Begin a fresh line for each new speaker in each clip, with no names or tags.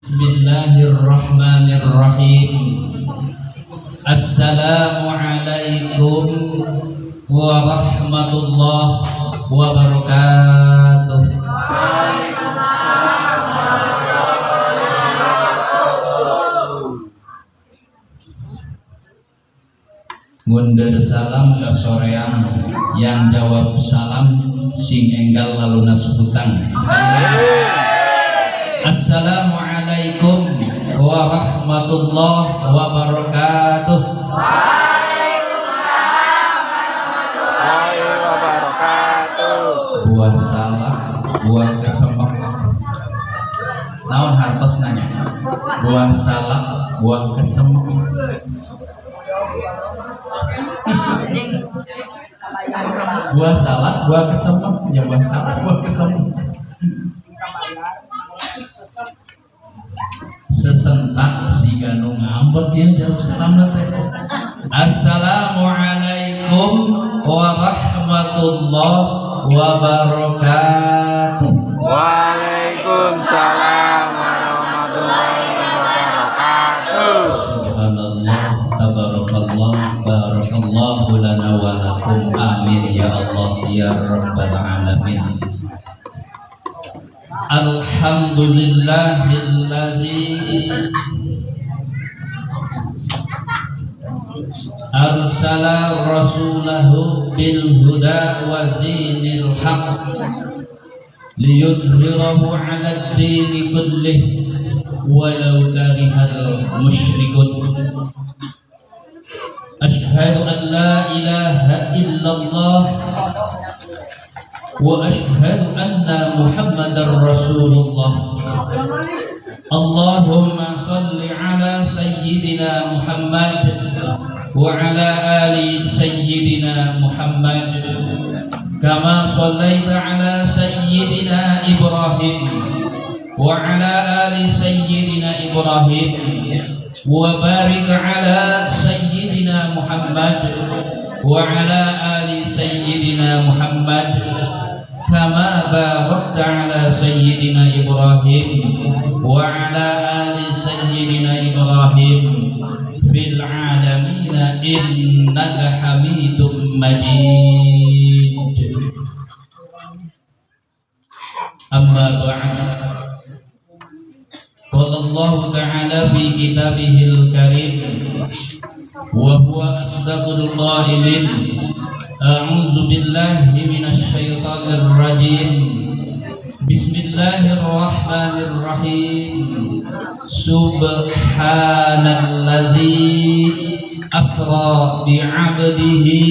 Bismillahirrahmanirrahim. Assalamualaikum warahmatullahi wabarakatuh. Ngundeur salam ke soreang yang jawab salam sing enggal lalu nasutang. Assalamualaikum warahmatullahi wabarakatuh.
Waalaikumsalam warahmatullahi wabarakatuh.
Buang salah, buang kesemek. Naon hartos nanya. Buang salah, buang kesemek. Buang salah, buang kesemek. Ya buang salah, buang kesemek. Sesentak si ganu ngambek yang jawab salam teh. Assalamualaikum warahmatullahi wabarakatuh.
Waalaikumsalam warahmatullahi wabarakatuh.
Subhanallah, tabarakallah, barakallahu lana wa lakum. Amin ya Allah ya rabbal alamin. Alhamdulillahillazi arsala rasulahu bil huda wa zinil haqq liyudhhirahu 'ala ad-dini kullih walau karihal musyrikun. Asyhadu an la ilaha illallah wa asyhadu anna Muhammadar Rasulullah. Allahumma salli ala sayyidina Muhammad wa ala ali sayyidina Muhammad kama sallaita ala sayyidina Ibrahim wa ala ali sayyidina Ibrahim wa barik ala sayyidina Muhammad wa ala ali sayyidina Muhammad kama barakta ala sayyidina Ibrahim wa ala ali sayyidina Ibrahim fil alamin innaka Hamidum Majid. Amma ba'd. Qala Allah ta'ala fi kitabihil karim wa huwa asdaqul qailin. A'udzu billahi minasy syaithanir rajim. Bismillahirrahmanirrahim. Subhanallazi asra bi'abdihi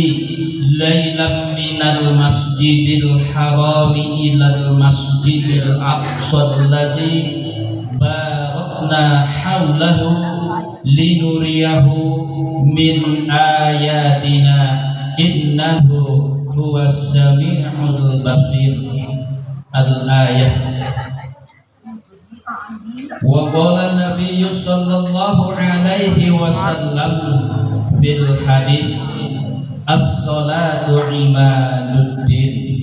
lailan minal masjidil harami ilal masjidil aqsal ladzi barakna haulahu linuriyahu min ayatina innahu huwas sami'ul basir. Al-ayah. Wa qala Nabi sallallahu alaihi wasallam fil hadis as-salatu imaduddin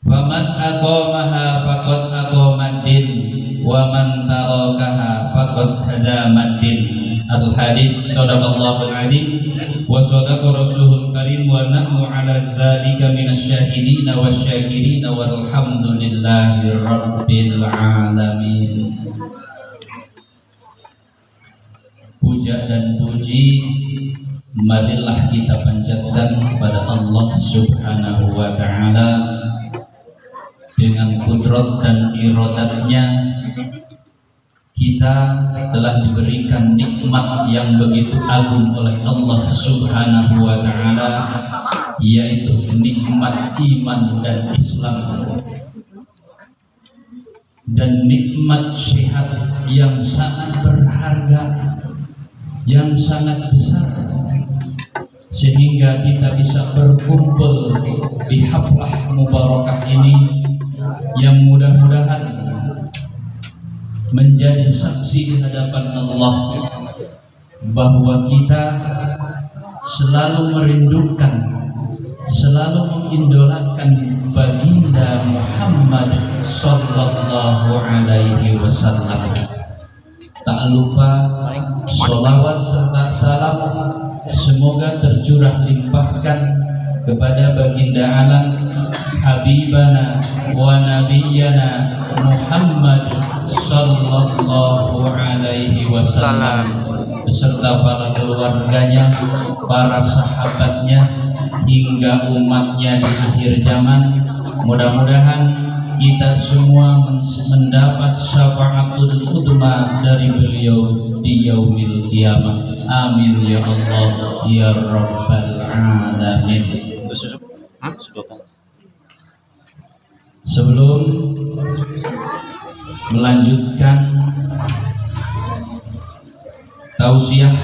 faman aqamaha faqad aqamaddin wa man tarakaha faqad hadamaddin. Al-hadis. Sadaqallahul azim wa sadaqa rasuluhul karim wa nahnu ala zalika minasyahidin wasyakirin walhamdulillahi rabbil alamin. Puja dan puji marilah kita panjatkan kepada Allah Subhanahu wa ta'ala. Dengan kudrat dan iradatnya kita telah diberikan nikmat yang begitu agung oleh Allah Subhanahu wa ta'ala, yaitu nikmat iman dan Islam, dan nikmat sehat yang sangat berharga, yang sangat besar, sehingga kita bisa berkumpul di haflah mubarakah ini yang mudah-mudahan menjadi saksi di hadapan Allah bahwa kita selalu merindukan, selalu mengidolakan baginda Muhammad sallallahu alaihi wasallam. Tak lupa sholawat serta salam semoga tercurah limpahkan kepada baginda alam habibana wa nabiyyana Muhammad sallallahu alaihi wasallam beserta para keluarganya, para sahabatnya hingga umatnya di akhir zaman. Mudah-mudahan kita semua mendapat syafaatul udma dari beliau di yaumil qiyamah. Amin ya Allah ya rabbal alamin. Sebelum melanjutkan tausiah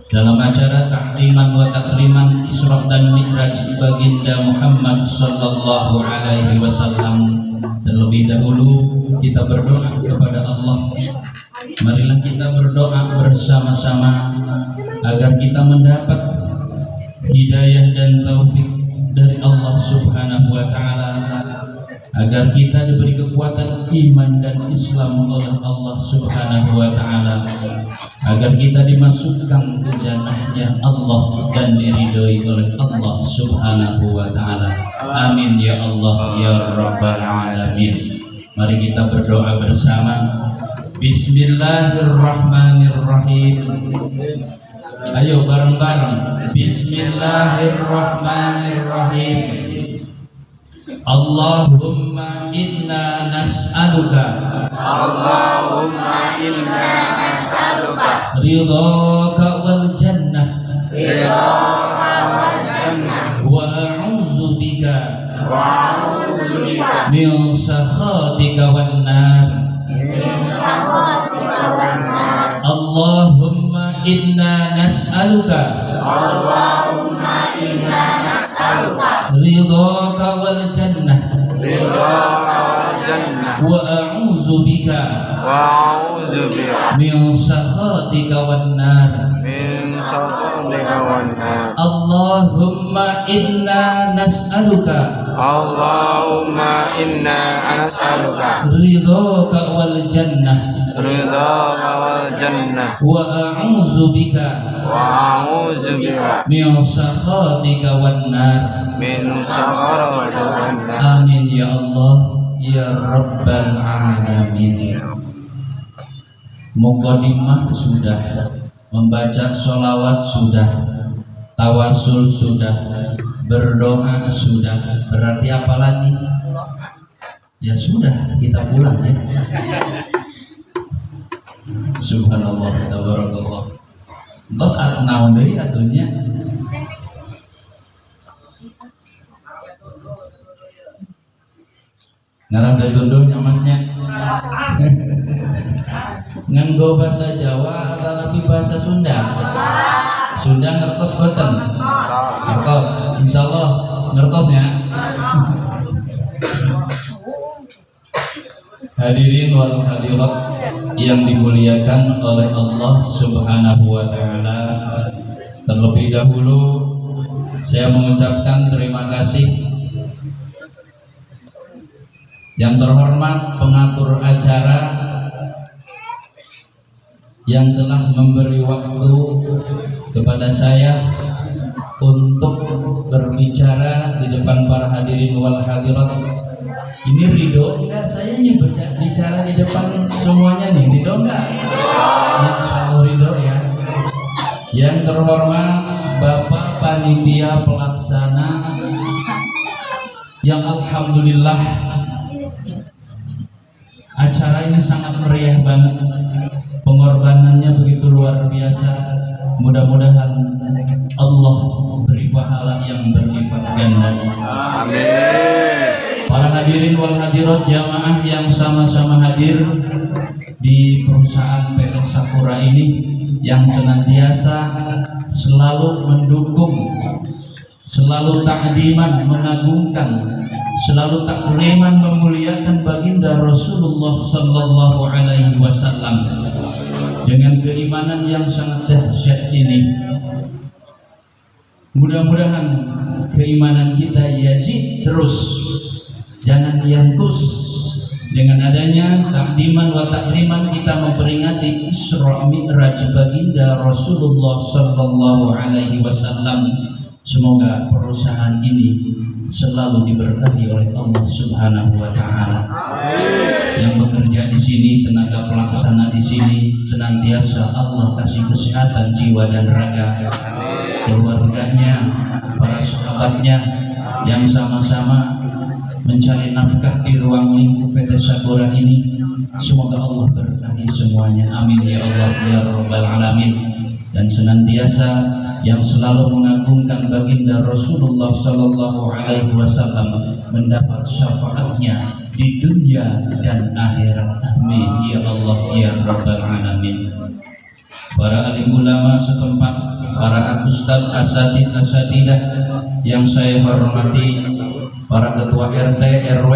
dalam acara takliman wa takliman Isra dan Mi'raj baginda Muhammad sallallahu alaihi wasallam, terlebih dahulu kita berdoa kepada Allah. Marilah kita berdoa bersama-sama agar kita mendapat hidayah dan taufik dari Allah Subhanahu wa taala, agar kita diberi kekuatan iman dan Islam oleh Allah Subhanahu wa taala, agar kita dimasukkan ke jannahnya Allah dan diridhoi oleh Allah Subhanahu wa taala. Amin ya Allah ya rabbal alamin. Mari kita berdoa bersama. Bismillahirrahmanirrahim. Ayo bareng-bareng. Bismillahirrahmanirrahim. Allahumma inna nas'aluka ridhaka wal jannah wa a'udzu bika min sakhatika wan nar. Allahumma inna nas'aluka ridhaka wal jannah wa a'udzu bika min sakhatika wan nar. Allahumma inna nas'aluka ridhaka wal jannah wa a'udzu bika min sakhatika wan nar. Amin ya Allah ya rabbal alamin. Muqaddimah sudah, membaca sholawat sudah, tawasul sudah, berdoa sudah. Berarti apa lagi? Ya sudah, kita pulang ya. Subhanallah, tabarakallah. Terus saat naon deui atunya? Ngarang tunduhnya masnya. Nganggo bahasa Jawa atau bahasa Sunda? Sunda ngertos boten? Ngertos, insyaallah ngertosnya. Hadirin wal hadirat yang dimuliakan oleh Allah Subhanahu wa taala, terlebih dahulu saya mengucapkan terima kasih yang terhormat pengatur acara yang telah memberi waktu kepada saya untuk berbicara di depan para hadirin wal hadirat. Ini ridho enggak saya nih bicara di depan semuanya nih? Ridho enggak? Insyaallah ridho ya. Yang terhormat Bapak Panitia Pelaksana yang alhamdulillah acara ini sangat meriah banget. Pengorbanannya begitu luar biasa. Mudah-mudahan Allah beri pahala yang berlipat ganda.
Amin.
Para hadirin wal hadirat jamaah yang sama-sama hadir di perusahaan PT Sakura ini, yang senantiasa selalu mendukung, selalu takdiman mengagungkan, selalu takriman memuliakan baginda Rasulullah sallallahu alaihi wasallam dengan keimanan yang sangat dahsyat ini. Mudah-mudahan keimanan kita yazid terus, jangan yankus. Dengan adanya takdiman wa takriman kita memperingati Isra Mi'raj baginda Rasulullah sallallahu alaihi wasallam. Semoga perusahaan ini selalu diberkahi oleh Allah Subhanahu wa taala. Yang bekerja di sini, tenaga pelaksana di sini, senantiasa Allah kasih kesehatan jiwa dan raga. Keluarganya, para sahabatnya yang sama-sama mencari nafkah di ruang lingkup PT Sakura ini, semoga Allah berkahi semuanya, amin ya Allah ya Rabbal Alamin. Dan senantiasa yang selalu mengagungkan baginda Rasulullah sallallahu alaihi wasallam mendapat syafaatnya di dunia dan akhirat, amin ya Allah ya Rabbal Alamin. Para alim ulama setempat, para ustaz, asatidah yang saya hormati, para ketua RT, RW,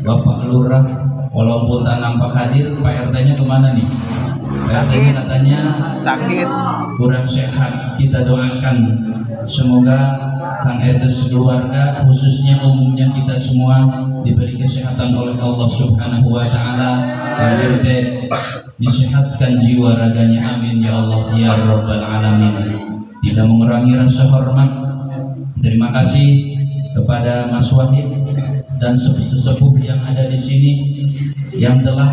Bapak Lurah, walaupun tak nampak hadir, Pak RT-nya kemana nih? Pak RT-nya katanya
sakit,
kurang sehat. Kita doakan semoga Kang RT sekeluarga, khususnya umumnya kita semua diberi kesehatan oleh Allah Subhanahu wa taala. Kang RT disehatkan jiwa raganya, amin ya Allah ya Rabbal Alamin. Tidak mengurangi rasa hormat, terima kasih kepada Mas Wahid dan sesepuh yang ada di sini yang telah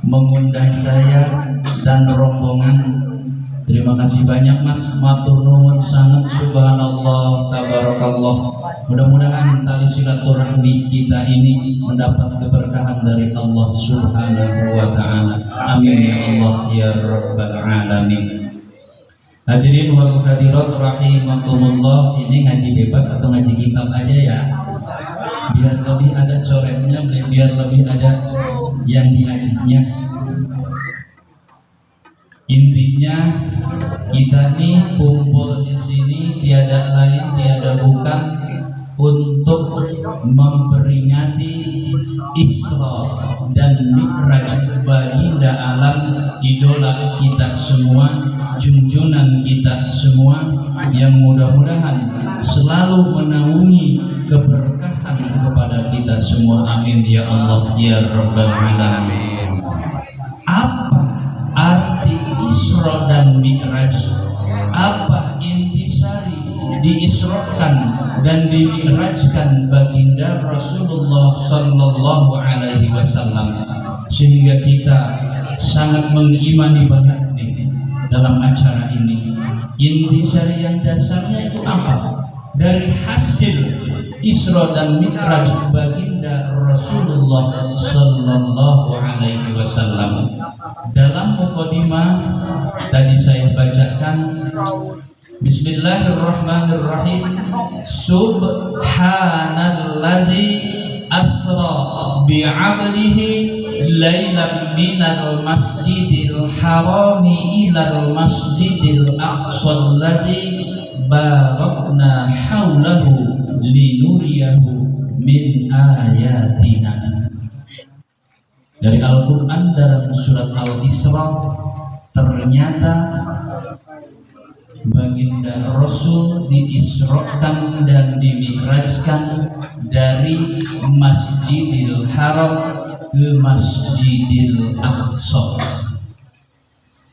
mengundang saya dan rombongan. Terima kasih banyak Mas, matur nuwun sangat, subhanallah, tabarakallah. Mudah-mudahan tali silaturahmi kita ini mendapat keberkahan dari Allah Subhanahu wa taala. Amin ya Allah ya Rabbal Alamin. Hadirin wal hadirat rahimakumullah, ini ngaji bebas atau ngaji kitab aja ya, biar lebih ada coretnya, biar lebih ada yang diajinya. Intinya kita nih kumpul di sini tiada lain tiada bukan untuk memperingati Isra dan Mi'raj baginda alam, idola kita semua, junjunan kita semua, yang mudah-mudahan selalu menaungi keberkahan kepada kita semua, amin ya Allah ya Rabbal Alamin. Apa arti Isra dan Mi'raj? Apa intisari diisrokan dan dimi'rajkan baginda Rasulullah sallallahu alaihi wasallam, sehingga kita sangat mengimani banget nih dalam acara ini. Intisari yang dasarnya itu apa? Dari hasil Isra dan Mi'raj baginda Rasulullah sallallahu alaihi wasallam. Dalam mukadimah tadi saya bacakan, Bismillahirrahmanirrahim. Subhanallazi asra bi'abdihi lailan minal masjidil harami ilal masjidil aqsal lazi barakna haulahu linuriyahu min ayatina. Dari Al-Quran dalam surat Al-Isra, ternyata baginda Rasul diisrokan dan dimi'rajkan dari Masjidil Haram ke Masjidil Aqsa.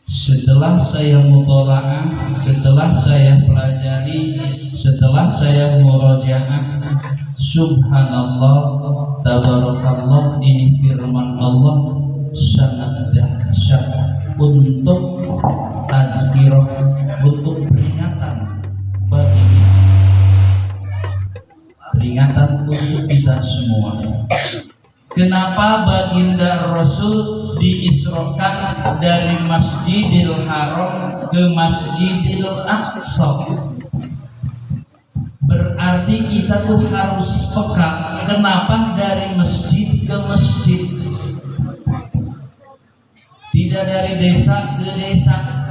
Setelah saya mutola'ah, setelah saya pelajari, setelah saya murojaah, subhanallah, tabarakallah, ini firman Allah sangat dahsyat untuk tazkirah, untuk peringatan bagi peringatan untuk kita semua. Kenapa baginda Rasul diisrokan dari Masjidil Haram ke Masjidil Aqsa? Berarti kita tuh harus peka. Kenapa dari masjid ke masjid, tidak dari desa ke desa?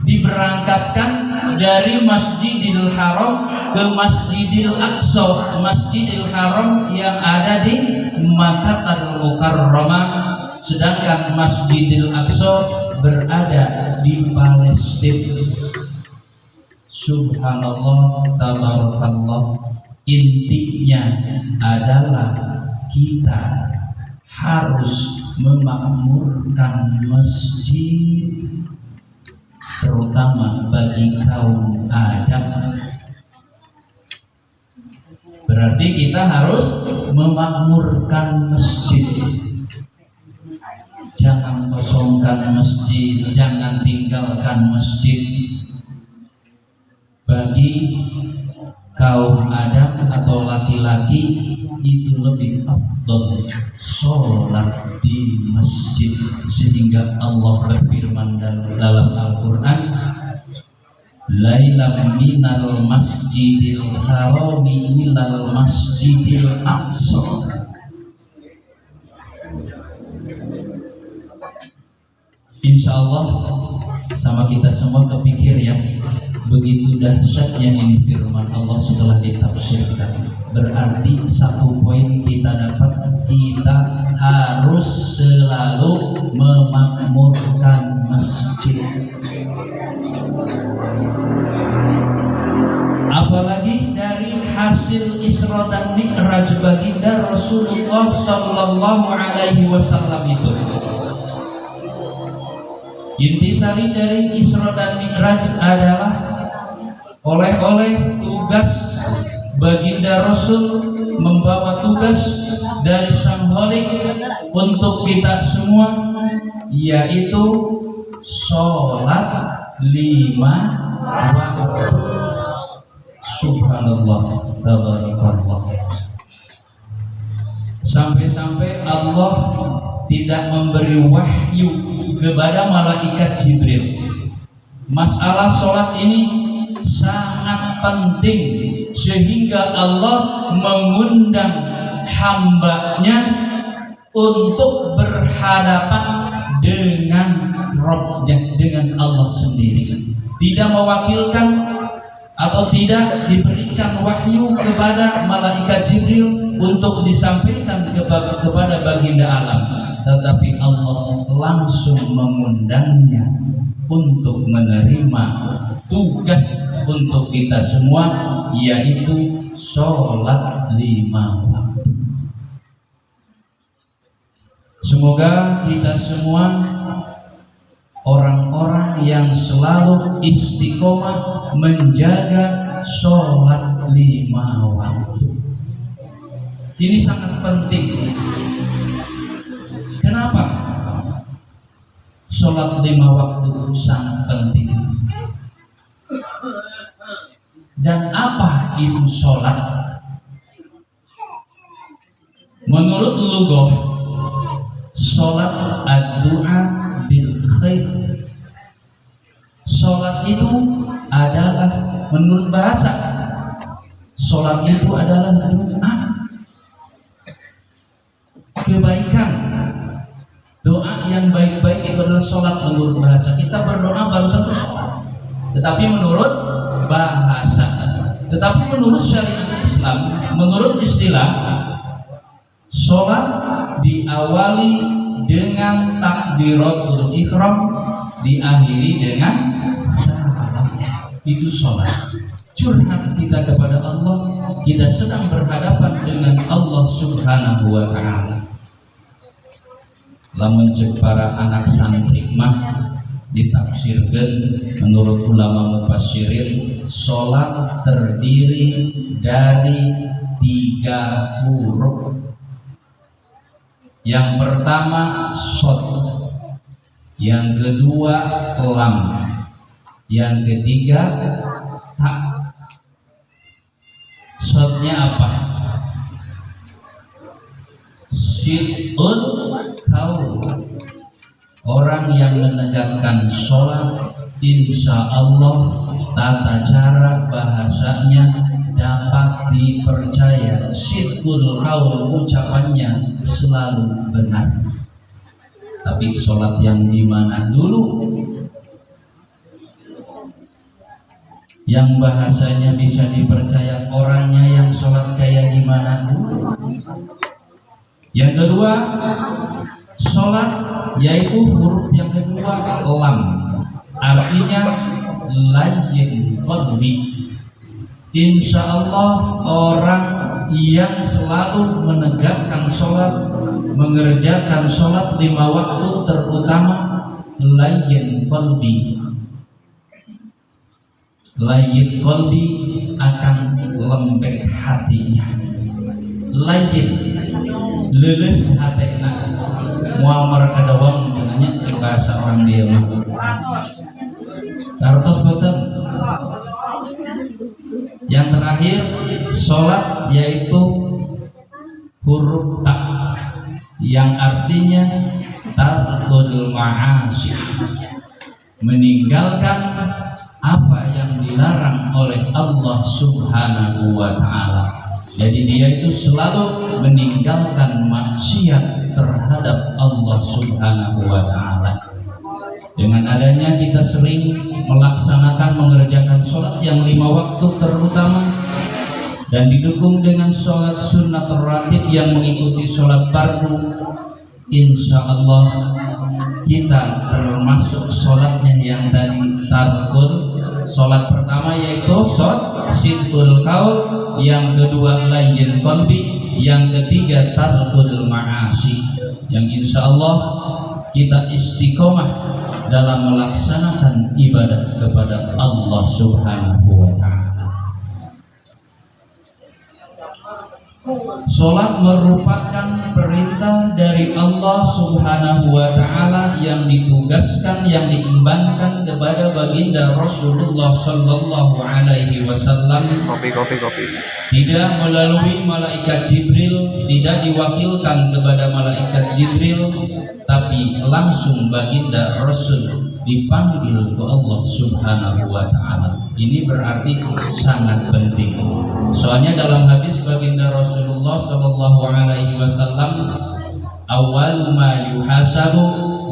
Diberangkatkan dari Masjidil Haram ke Masjidil Aqsa. Masjidil Haram yang ada di Makkatul Mukarramah, sedangkan Masjidil Aqsa berada di Palestina. Subhanallah, tabarakallah. Intinya adalah kita harus memakmurkan masjid, terutama bagi kaum Adam. Berarti kita harus memakmurkan masjid. Jangan kosongkan masjid, jangan tinggalkan masjid. Bagi kaum Adam atau laki-laki itu lebih afdal sholat di masjid, sehingga Allah berfirman dalam Al-Quran, lailam minal masjidil harami ilal masjidil aqsa. Insya Allah sama kita semua kepikir ya, begitu dahsyatnya ini firman Allah setelah ditafsirkan. Berarti satu poin kita dapat, kita harus selalu memakmurkan masjid. Apalagi dari hasil Isra dan Mi'raj baginda Rasulullah sallallahu alaihi wasallam itu. Intisari dari Isra dan Mi'raj adalah oleh-oleh tugas baginda Rasul, membawa tugas dari Sang Khalik untuk kita semua, yaitu sholat 5 waktu. Subhanallah, tabarakallah. Sampai-sampai Allah tidak memberi wahyu kepada malaikat Jibril. Masalah sholat ini sangat penting, sehingga Allah mengundang hambanya untuk berhadapan dengan Rabbnya, dengan Allah sendiri. Tidak mewakilkan atau tidak diberikan wahyu kepada malaikat Jibril untuk disampaikan kepada baginda alam, tetapi Allah langsung mengundangnya untuk menerima tugas untuk kita semua, yaitu sholat 5 waktu. Semoga kita semua orang-orang yang selalu istiqomah menjaga sholat 5 waktu. Ini sangat penting. Kenapa? Sholat 5 waktu sangat penting. Dan apa itu sholat? Menurut lughah, sholat ad-du'a bil khair. Sholat itu adalah, menurut bahasa, sholat itu adalah doa kebaikan. Doa yang baik-baik itu adalah sholat menurut bahasa. Kita berdoa baru satu sholat, tetapi menurut bahasa. Tetapi menurut syariat Islam, menurut istilah, sholat diawali dengan takbiratul ihram, diakhiri dengan salam. Itu sholat. Curhat kita kepada Allah, kita sedang berhadapan dengan Allah Subhanahu wa ta'ala. Lamun cek para anak santri mah ditafsirkan menurut ulama mufassirin, sholat terdiri dari 3 huruf. Yang pertama shod, yang kedua lam, yang ketiga ta. Shodnya apa? Sid'ul qaul. Orang yang menegakkan sholat, insya Allah tata cara bahasanya dapat dipercaya. Sid'ul qaul, ucapannya selalu benar. Tapi sholat yang gimana dulu? Yang bahasanya bisa dipercaya, orangnya yang sholat kayak gimana dulu? Yang kedua, sholat yaitu huruf yang kedua lam, artinya layyin qalbi. Insya Allah orang yang selalu menegakkan sholat, mengerjakan sholat 5 waktu, terutama layyin qalbi. Layyin qalbi akan lembek hatinya. Layyin lulus hatena muamar kadawang jenanya bahasa orang dia mah. Tartos boten. Yang terakhir sholat yaitu huruf ta yang artinya tarkul ma'asi, meninggalkan apa yang dilarang oleh Allah Subhanahu wa ta'ala. Jadi dia itu selalu meninggalkan maksiat terhadap Allah Subhanahu wa ta'ala. Dengan adanya kita sering melaksanakan mengerjakan sholat yang 5 waktu terutama, dan didukung dengan sholat sunnah rawatib yang mengikuti sholat fardu, insya Allah kita termasuk sholatnya yang tadi tarkul. Sholat pertama yaitu sholat situl qaul, yang kedua layyin qalbi, yang ketiga tarkul ma'asi, yang insya Allah kita istiqomah dalam melaksanakan ibadah kepada Allah Subhanahu wa ta'ala. Sholat merupakan perintah dari Allah Subhanahu wa ta'ala yang ditugaskan, yang diembankan kepada baginda Rasulullah sallallahu alaihi wasallam.
Kopi.
Tidak melalui malaikat Jibril, tidak diwakilkan kepada malaikat Jibril, tapi langsung baginda Rasul dipanggil ke Allah Subhanahu wa ta'ala. Ini berarti sangat penting. Soalnya dalam hadis baginda Rasulullah sallallahu alaihi wasallam, awwalu ma yuhasabu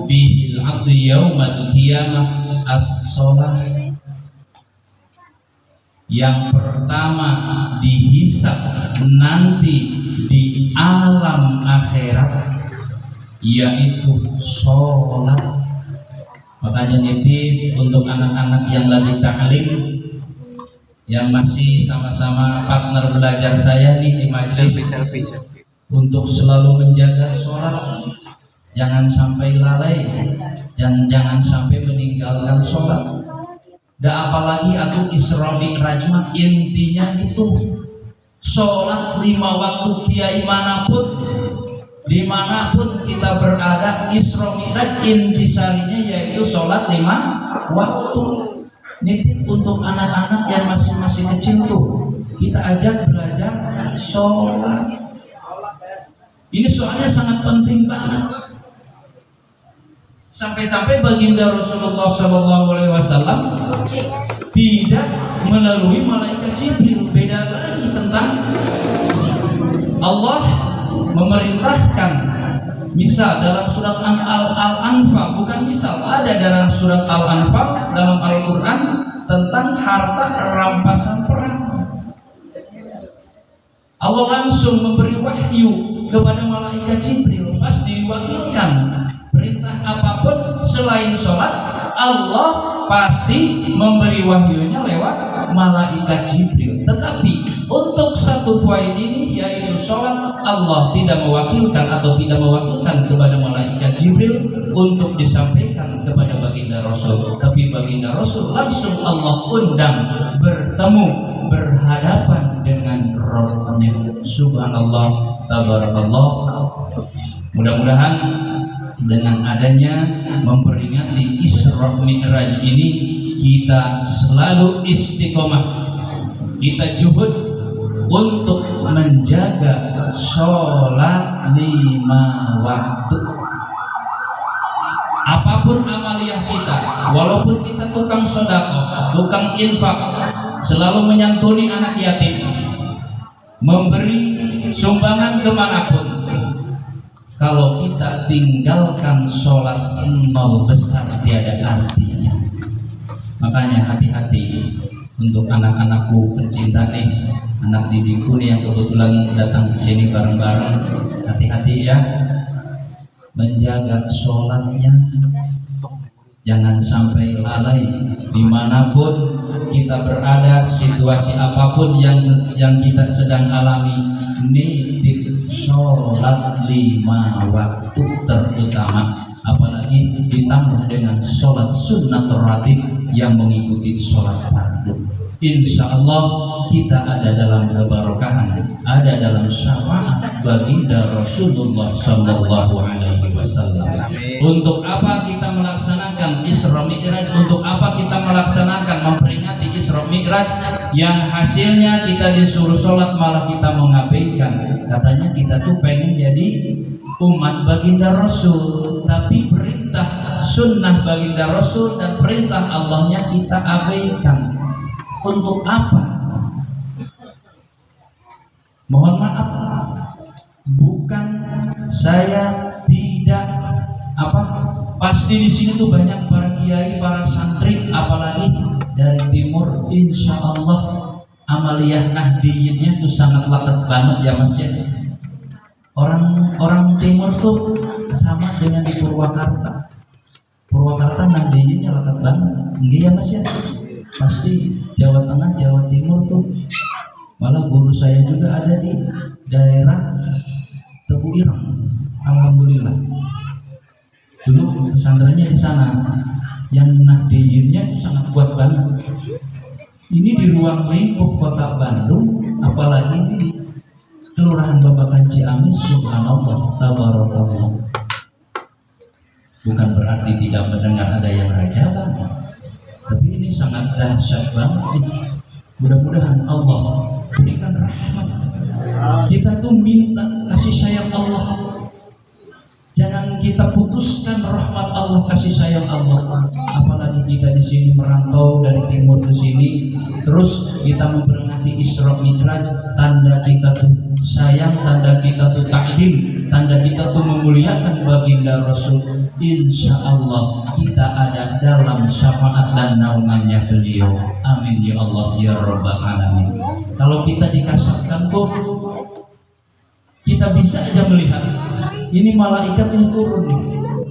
bihil 'abdu yaumal qiyamah as-shalah. Yang pertama dihisab nanti di alam akhirat yaitu sholat. Makanya nitip untuk anak-anak yang lagi ta'lim, yang masih sama-sama partner belajar saya nih di majelis, untuk selalu menjaga sholat, jangan sampai lalai dan jangan sampai meninggalkan sholat. Dan apalagi aku Isra Mi'raj mah intinya itu sholat 5 waktu. Kiai manapun, dimanapun kita berada, Isra Mi'raj intisarinya yaitu sholat 5 waktu. Nitip untuk anak-anak yang masih kecil tuh, kita ajak belajar sholat. Ini soalnya sangat penting banget. Sampai-sampai baginda Rasulullah SAW tidak melalui malaikat Jibril. Beda lagi tentang Allah memerintahkan. Misal dalam surat Al-Anfal, bukan misal, ada dalam surat Al-Anfal dalam Al-Quran tentang harta rampasan perang. Allah langsung memberi wahyu kepada malaikat Jibril, pas diwakilkan. Perintah apapun selain sholat, Allah pasti memberi wahyunya lewat malaikat Jibril. Tetapi untuk satu poin ini, yaitu sholat, Allah tidak mewakilkan atau tidak mewakilkan kepada malaikat Jibril untuk disampaikan kepada baginda Rasul. Tapi baginda Rasul langsung Allah undang bertemu, berhadapan dengan Rabbnya. Subhanallah, tabarakallah. Mudah-mudahan dengan adanya memperingati Isra Mi'raj ini, kita selalu istiqomah, kita juhud untuk menjaga sholat 5 waktu. Apapun amaliyah kita, walaupun kita tukang sedekah, tukang infak, selalu menyantuni anak yatim, memberi sumbangan kemanapun, kalau kita tinggalkan sholat, nol besar tiada artinya. Makanya hati-hati untuk anak-anakku tercinta nih, anak didikku nih yang kebetulan datang ke sini bareng-bareng. Hati-hati ya, menjaga sholatnya. Jangan sampai lalai dimanapun kita berada, situasi apapun yang kita sedang alami, nitip sholat 5 waktu terutama, apalagi ditambah dengan sholat sunnat ratib yang mengikuti sholat fardu. Insya Allah kita ada dalam keberkahan, ada dalam syafaat baginda Rasulullah Sallallahu Alaihi Wasallam. Untuk apa kita melaksanakan Isra Mi'raj? Untuk apa kita melaksanakan memperingati Isra Mi'raj yang hasilnya kita disuruh sholat malah kita mengabaikan? Katanya kita tuh pengen jadi umat baginda Rasul, tapi perintah sunnah baginda Rasul dan perintah Allahnya kita abaikan. Untuk apa? Mohon maaf, bukan saya tidak pasti di sini tuh banyak para kiai, para santri, apalagi dari timur. Insya Allah amaliyah nahdiyinnya tuh sangat lakat banget ya Mas ya. Orang timur tuh sama dengan di Purwakarta. Purwakarta nahdiyinnya lakat banget, enggak ya Mas ya? Pasti Jawa Tengah, Jawa Timur tuh. Malah guru saya juga ada di daerah Tebu Ireng. Alhamdulillah. Dulu pesantrennya di sana. Yang nahdiyinnya sangat kuat banget. Ini di ruang lingkup Kota Bandung, apalagi ini di Kelurahan Babakan Ciamis. Subhanallah, tabarakallah. Bukan berarti tidak mendengar ada yang rajaban, tapi ini sangat dahsyat banget. Mudah-mudahan Allah berikan rahmat. Kita tuh minta kasih sayang Allah. Jangan kita putuskan rahmat Allah, kasih sayang Allah. Apalagi kita di sini merantau dari timur ke sini, terus kita memperingati Isra Mi'raj. Tanda kita tuh sayang, tanda kita tuh takdim, tanda kita tuh memuliakan baginda Rasul. Insya Allah kita ada dalam syafaat dan naungannya beliau. Amin ya Allah ya Rabbal Alamin. Kalau kita dikasahkan tuh, kita bisa aja melihat ini malaikat ini turun nih,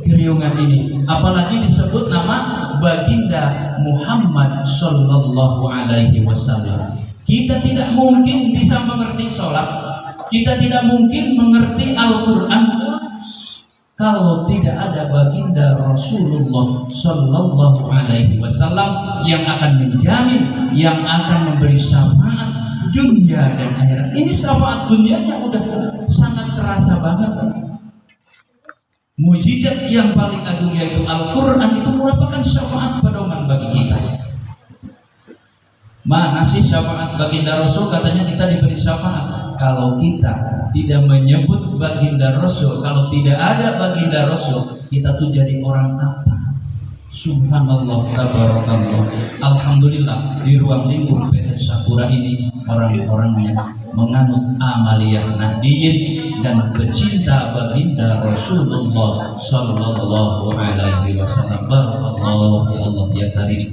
kiriungan ini, apalagi disebut nama baginda Muhammad Sallallahu Alaihi Wasallam. Kita tidak mungkin bisa mengerti sholat, kita tidak mungkin mengerti Al-Quran kalau tidak ada baginda Rasulullah Sallallahu Alaihi Wasallam yang akan menjamin, yang akan memberi syafaat dunia dan akhirat. Ini syafaat dunianya udah sangat terasa banget. Mujizat yang paling agung yaitu Al-Quran itu merupakan syafaat pedoman bagi kita. Mana sih syafaat baginda Rasul? Katanya kita diberi syafaat. Kalau kita tidak menyebut baginda Rasul, kalau tidak ada baginda Rasul, kita tuh jadi orang apa? Subhanallah, tabarakallah. Alhamdulillah di ruang lingkup PT Sakura ini orang-orangnya menganut amaliyah nahdiyin dan pecinta baginda Rasulullah Sallallahu Alaihi Wasallam. Barakallah ya Allah ya Karim.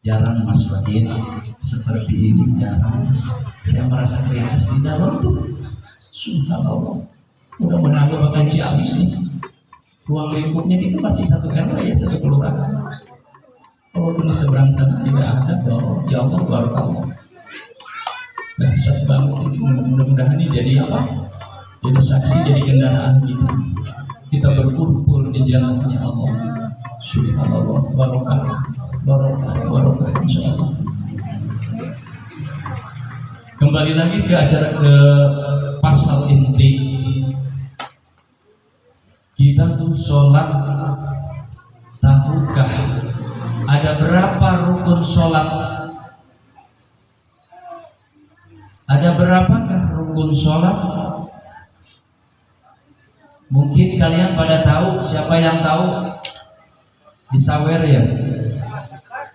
Jarang Mas Wahid seperti ini, jarang. Saya merasa kreatif di dalam tuh. Subhanallah. Mudah-mudahan Babakan Ciamis nih, ruang lingkupnya itu masih satu RW ya, satu kelurahan. Walaupun di seberang sana tidak ada, ya Allah barakallah. Dahsyat banget itu. Mudah-mudahan ini jadi apa? Jadi saksi, jadi kendaraan kita. Kita berkumpul di jalannya Allah. Subhanallah, barokah, barokah, barokah insyaallah. Kembali lagi ke acara, ke pasal inti. Kita tuh sholat, tahukah ada berapa rukun sholat? Ada berapakah rukun sholat? Mungkin kalian pada tahu. Siapa yang tahu? Disawer ya.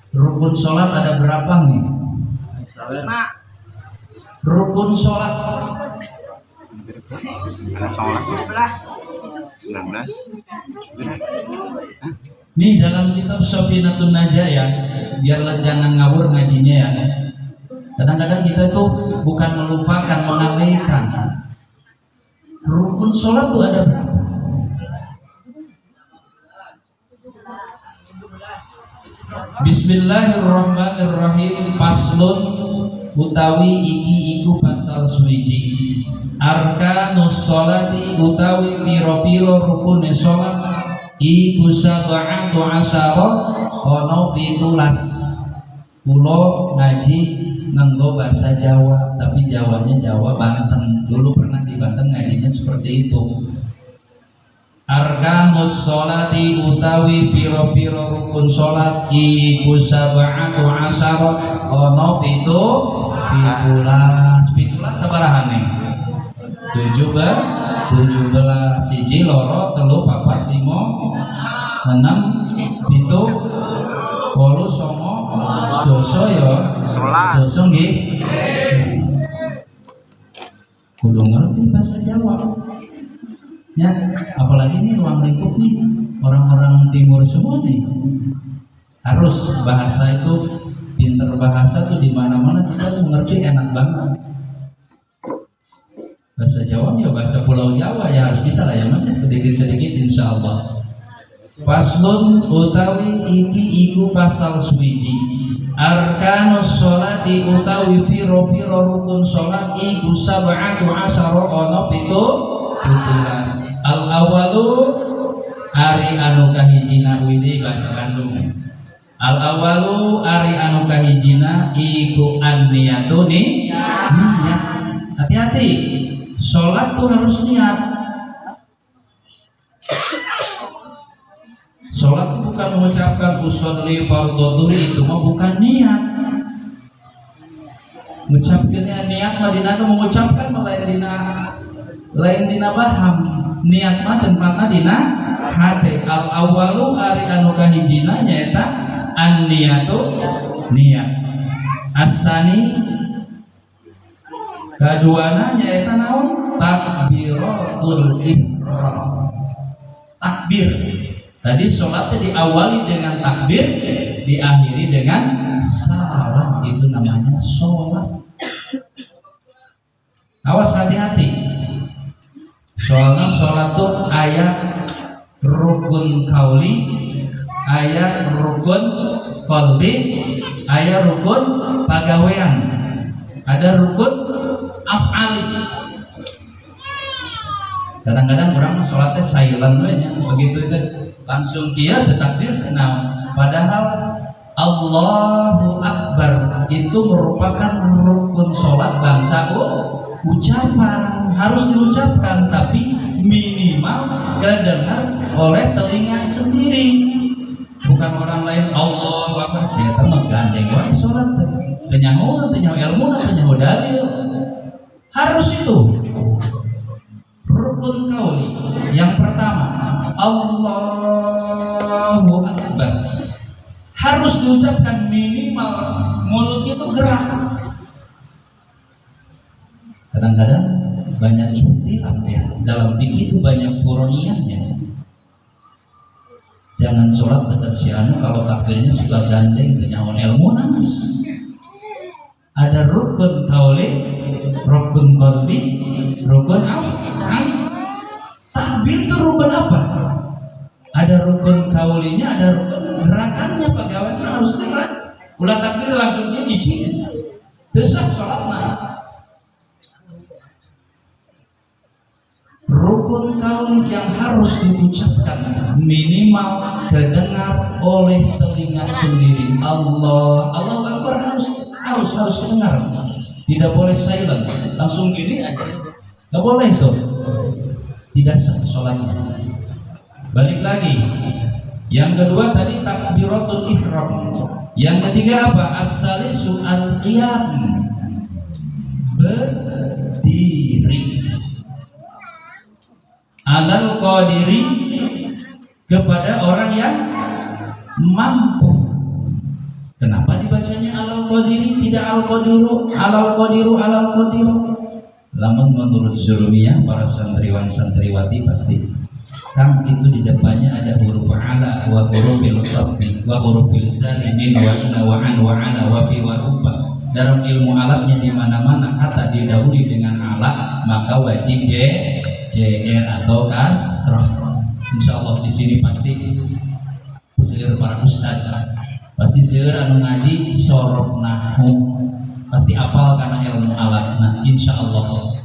Rukun sholat ada berapa nih?
5.
Rukun sholat
19.
19.
nih dalam kitab Safinatun Najah ya, biarlah jangan ngawur ngajinya ya. Kadang-kadang kita tuh bukan melupakan, mengabaikan. Rukun sholat tuh ada berapa? Bismillahirrahmanirrahim. Paslun utawi iki iku pasal suwiji. Arkanus sholati utawi piro-piro rukune sholat iku sab'atu asyara ana 17. Kulo ngaji nganggo bahasa Jawa, tapi Jawanya Jawa Banten. Dulu pernah di Banten ngajinya seperti itu. Arkanus sholati utawi piro-piro rukun sholat iku sab'atu asyara ana 17 sabarahane 17 siji loro telu papat limo 6 7 8 9 doso ya doso nggih kudu ngerti bahasa Jawa ya, apalagi ini ruang lingkup nih orang-orang timur semua nih harus bahasa itu pinter bahasa tuh di mana-mana kita tuh ngerti enak banget. Bahasa Jawa ya bahasa Pulau Jawa ya harus bisa lah ya mas ya sedikit-sedikit insya Allah. Paslun utawi iki iku pasal suwiji. Arkanus sholati utawi piro-piro rukun sholat iku sab'atu asyara ana 17. Al awalu ari anu kahijina widi bahasa Bandung. Al awalu ari anu kahijina iku an-niyatu niat. Hati-hati. Sholat tuh harus niat. Sholat itu bukan mengucapkan usolli fardhu dhuhri, itu mah bukan niat. Mengucapkannya niat mah dina mengucapkan lain dina paham. Niat mah tempatna dina hati. Al awalu ari anu kahijina nyaeta an niyatu niat. Asani kaduana nyaeta naon? Takbiratul ihram. Takbir. Tadi sholatnya diawali dengan takbir, diakhiri dengan salam. Itu namanya sholat. Awas hati-hati. Soalnya sholat itu ayat rukun kauli, ayat rukun qalbi, ayat rukun pagawean, ada rukun af'ali. Kadang-kadang orang sholatnya silent begitu itu langsung kia takbir kenal. Padahal Allahu Akbar itu merupakan rukun sholat bangsa ucapan harus diucapkan, tapi minimal kedengar oleh telinga sendiri, bukan orang lain. Allahu Akbar saya menggandeng wae sholat tenyaho ilmu tenyaho dalil. Harus itu rukun kauli. Yang pertama Allahu Akbar harus diucapkan minimal mulut itu gerak. Kadang-kadang banyak ikhtilaf ya dalam fikih itu banyak furuniyahnya. Jangan sholat dekat si anu kalau takbirnya suka gandeng kenyawan ilmu namas. Ada rukun kauli, rukun qalbi, rukun af'ali. Takbir itu rukun apa? Ada rukun kaulinya, ada rukun gerakannya, pegawainya harus gerak. Ulah takbir langsungnya cici. Desak sholat mah. Rukun kauli yang harus diucapkan minimal terdengar oleh telinga sendiri. Allah Akbar harus terdengar. Tidak boleh silent. Langsung gini aja. Nggak boleh tuh. Tidak sah sholatnya. Balik lagi. Yang kedua tadi takbiratul ihram. Yang ketiga apa? As-salisu al-qiyam. Berdiri. Alal qadiri kepada orang yang mampu. Kenapa dibacanya alal qadiri tidak al-qadiru? Alal qadiru. Namun menurut Zurumiyah para santriwan santriwati pasti Kang itu di depannya ada huruf ala wa hurufil khabbi wa hurufil zalimin wa ina wa an wa ana wa fi wa rupa. Dalam ilmu alatnya di mana-mana kata didahului dengan ala maka wajib JR atau kasrah. Insyaallah di sini pasti selir para ustaz Pasti seueur anu ngaji sorok nahu, pasti apal karena ilmu alatna insyaallah.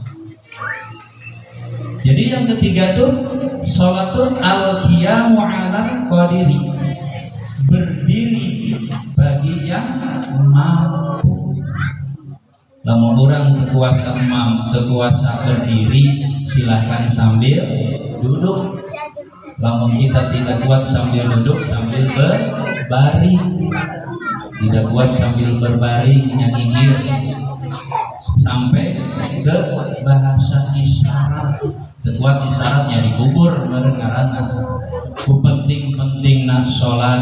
Jadi yang ketiga tuh sholatul al-qiyamu 'alal qadiri, berdiri bagi yang mampu. Lamun orang kekuasa berdiri silahkan sambil duduk. Lamun kita tidak kuat sambil duduk, sambil berbaring. Tidak kuat sambil berbaring nyengir. Sampai ke bahasa isyarat. Kuat isyaratnya dikubur bareng ngaranna. Ku penting-pentingna salat.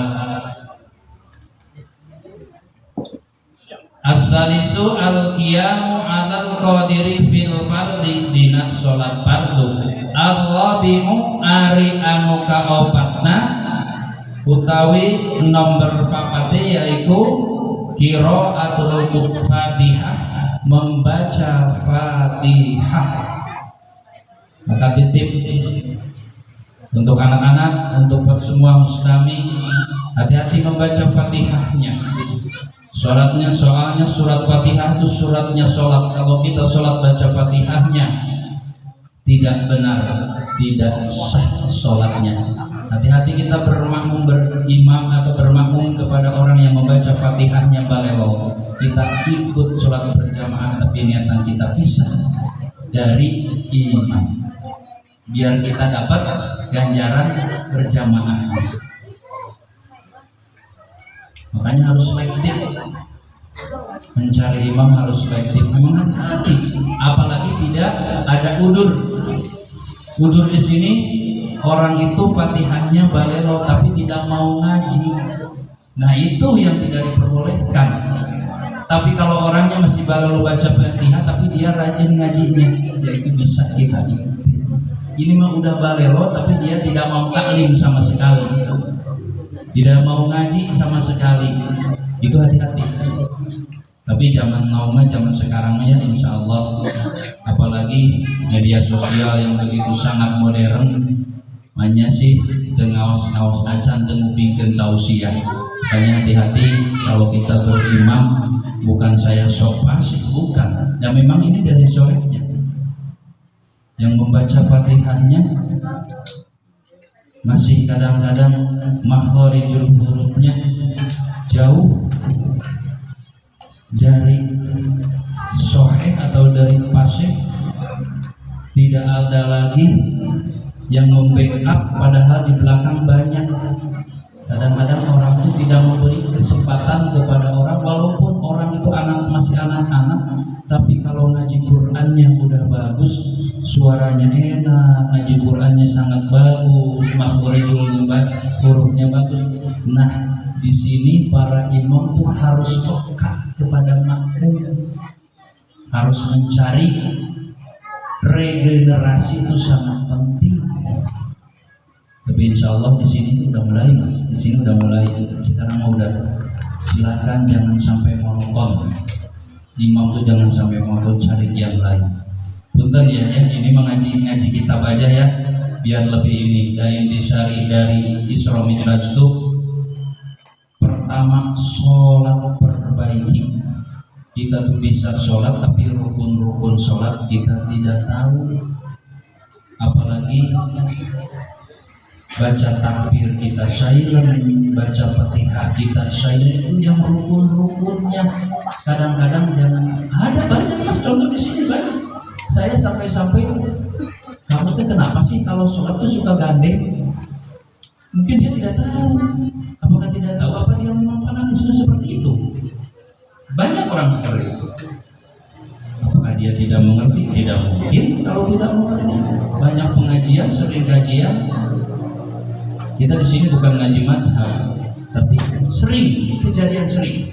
As-salisu al-qiyamu 'alal qadiri fil fardhi dina salat fardu. Ar-rabi'u ari anu kaopatna utawi nomor 4 yaitu qiraatul Fatihah, membaca Fatihah. Maka titip untuk anak-anak, untuk semua mustami, hati-hati membaca Fatihahnya. Soalnya surat Fatihah itu suratnya sholat. Kalau kita sholat baca Fatihahnya tidak benar, tidak sah sholatnya. Hati-hati kita bermakmum berimam atau bermakmum kepada orang yang membaca Fatihahnya balelo. Kita ikut sholat berjamaah tapi niatan kita pisah dari imam, biar kita dapat ganjaran berjamaah. Makanya harus selektif, mencari imam harus selektif. Memang hati, apalagi tidak ada udur. Udur di sini orang itu Fatihahnya balelo tapi tidak mau ngaji. Nah itu yang tidak diperbolehkan. Tapi kalau orangnya masih balelo baca Fatihah tapi dia rajin ngajinya, ya itu bisa kita ikuti. Ini mah udah balelo tapi dia tidak mau taklim sama sekali, tidak mau ngaji sama sekali. Itu hati-hati. Tapi zaman zaman sekarang ya insya Allah, apalagi media sosial yang begitu sangat modern, hanya sih dengaos-ngaos acan tengupingkeun tausiah. Makanya hati-hati kalau kita berimam, bukan saya sok fasih, bukan. Dan memang ini dari solehnya yang membaca Fatihahnya masih kadang-kadang makharijul hurufnya jauh dari sahih atau dari fasih. Tidak ada lagi yang membackup, padahal di belakang banyak. Kadang-kadang orang itu tidak memberi kesempatan kepada orang, walaupun orang itu masih anak-anak, tapi kalau ngaji Qur'annya udah bagus, suaranya enak, ngaji Qur'annya sangat bagus, makharijul hurufnya bagus. Nah, di sini para imam tuh harus peka kepada makmum, harus mencari regenerasi, itu sangat penting. Tapi insya Allah di sini udah mulai, mas. Di sini udah mulai. Sekarang mau udah, silakan jangan sampai monoton. Imam tuh jangan sampai monoton, cari yang lain. Punten ya, ini mengaji kitab aja ya, biar lebih ini. Dan intisari dari Isra Mi'raj itu pertama sholat perbaiki. Kita tuh bisa sholat tapi rukun-rukun sholat kita tidak tahu. Apalagi baca takbir kita silent, baca Fatihah kita silent, itu yang rukun-rukunnya. Kadang-kadang jangan, ada banyak mas contoh di sini banyak. Saya sampai-sampai, kamu tuh kenapa sih kalau sholat tuh suka gandeng? Mungkin dia tidak tahu. Apakah tidak tahu apa dia memang fanatisme seperti itu? Banyak orang seperti itu. Apakah dia tidak mengerti? Tidak mungkin kalau tidak mengerti. Banyak pengajian, sering kajian. Kita di sini bukan ngaji mazhab, tapi sering kejadian sering.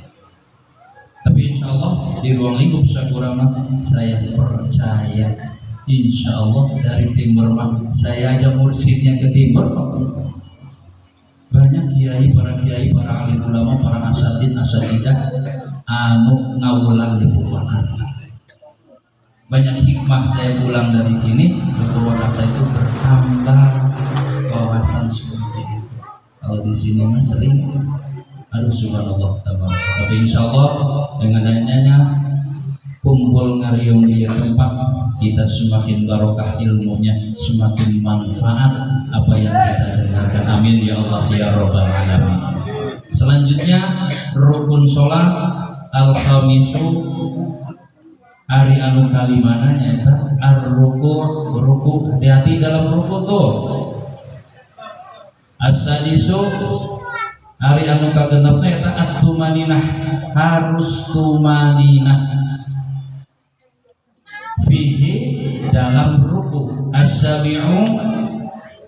Tapi insya Allah di ruang lingkup Sakurama saya percaya, insya Allah dari timur, saya aja mursidnya ke timur. Banyak kiai, para alim ulama, para asatidah anu ngawulang di Purwakarta. Banyak hikmah saya pulang dari sini ke Purwakarta itu bertambah wawasan seperti itu. Kalau di sini mas sering, aduh subhanallah tabaraka. Tapi insyaallah dengan adanya kumpul ngariung di tempat, kita semakin barokah ilmunya, semakin manfaat apa yang kita dengarkan. Amin ya Allah ya rabbal alamin. Selanjutnya rukun sholat al-khamisu ari anu kalimana nyaeta ar-ruku. Hati-hati dalam ruku tuh. As-sadisu ari anu kagenepna eta at-tumaninah, harus tumaninah fihi dalam ruku. As-sabi'u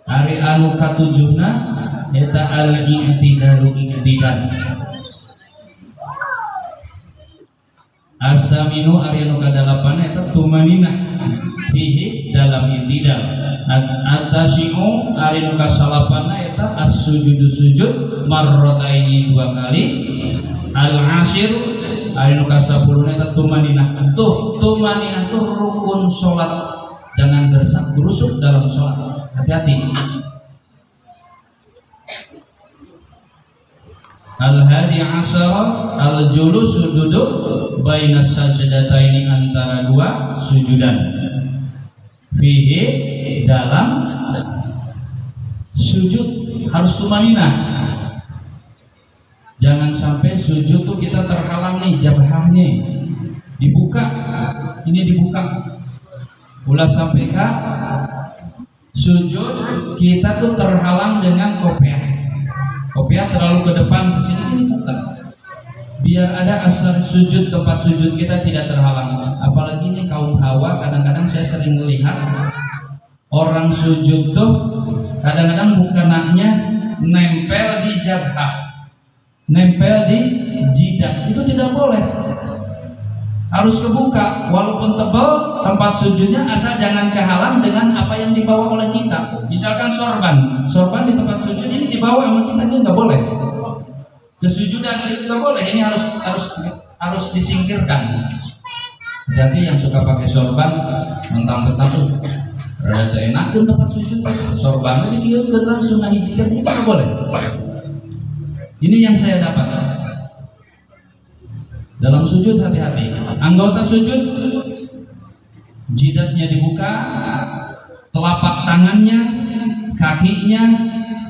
ari anu katujuhna eta al-i'tidalu i'tidal. As-saminu ari anu kadalapan eta tumaninah fihi dalam i'tidal. At-tasi'u ari anu kasalapanna eta as-sujudu sujud marrataini 2 kali. Al-ashir ari anu kasapuluhna eta tumaninah. Tumaninah tuh rukun salat. Jangan gersak gerusuk dalam salat. Hati-hati. Al-hadi asyara al-julusu duduk baina sajdataini antara 2 sujudan. Fihi dalam sujud harus tumaninah. Jangan sampai sujud tuh kita terhalang nih, jabahnya dibuka, ini dibuka. Ulah sampai ke sujud kita tuh terhalang dengan kopiah terlalu ke depan ke sini, ini buka. Biar ada asar sujud, tempat sujud kita tidak terhalang. Apalagi ini kaum hawa, kadang-kadang saya sering melihat orang sujud tuh kadang-kadang bukannya nempel di jabah, nempel di jidat. Itu tidak boleh, harus kebuka. Walaupun tebal tempat sujudnya, asal jangan kehalang dengan apa yang dibawa oleh kita. Misalkan sorban di tempat sujud ini dibawa sama kita, ini nggak boleh. Kesujudan itu nggak boleh, ini harus disingkirkan. Hati-hati yang suka pakai sorban, mentang-mentang tuh rada enak tuh tempat sujud, sorban ini dia langsung nahijikan, itu nggak boleh. Ini yang saya dapat. Dalam sujud hati-hati. Anggota sujud, jidatnya dibuka, telapak tangannya, kakinya,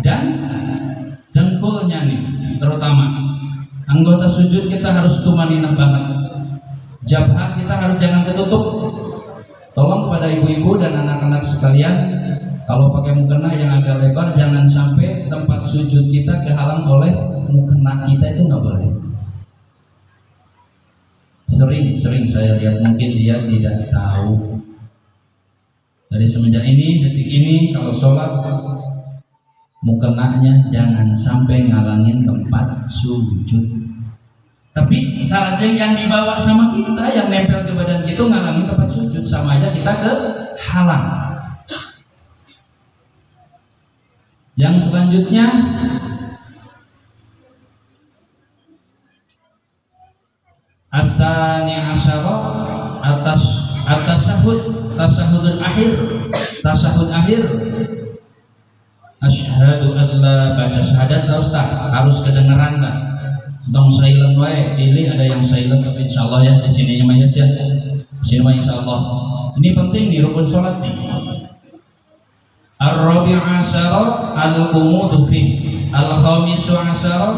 dan dengkulnya nih. Terutama anggota sujud kita harus tumaninah banget. Jabah kita harus jangan ketutup. Tolong kepada ibu-ibu dan anak-anak sekalian, kalau pakai mukena yang agak lebar, jangan sampai tempat sujud kita kehalang oleh mukena kita, itu nggak boleh. Sering saya lihat, mungkin dia tidak tahu. Dari semenjak ini, detik ini, kalau sholat mukenanya jangan sampai ngalangin tempat sujud. Tapi salatnya yang dibawa sama kita, yang nempel ke badan kita ngalangin tempat sujud, sama aja kita ke halang. Yang selanjutnya asani asyara tasahudul akhir. Asyhadu an la, baca syahadat harus kedengeran tak? Dong silent wae, pilih ada yang silent, tapi insyaallah ya di sininya mah ya. Sini mah insyaallah. Ini penting nih rukun salat nih. Ar-rabi'u asyara al-qunutu fi. Al-khamisu asyara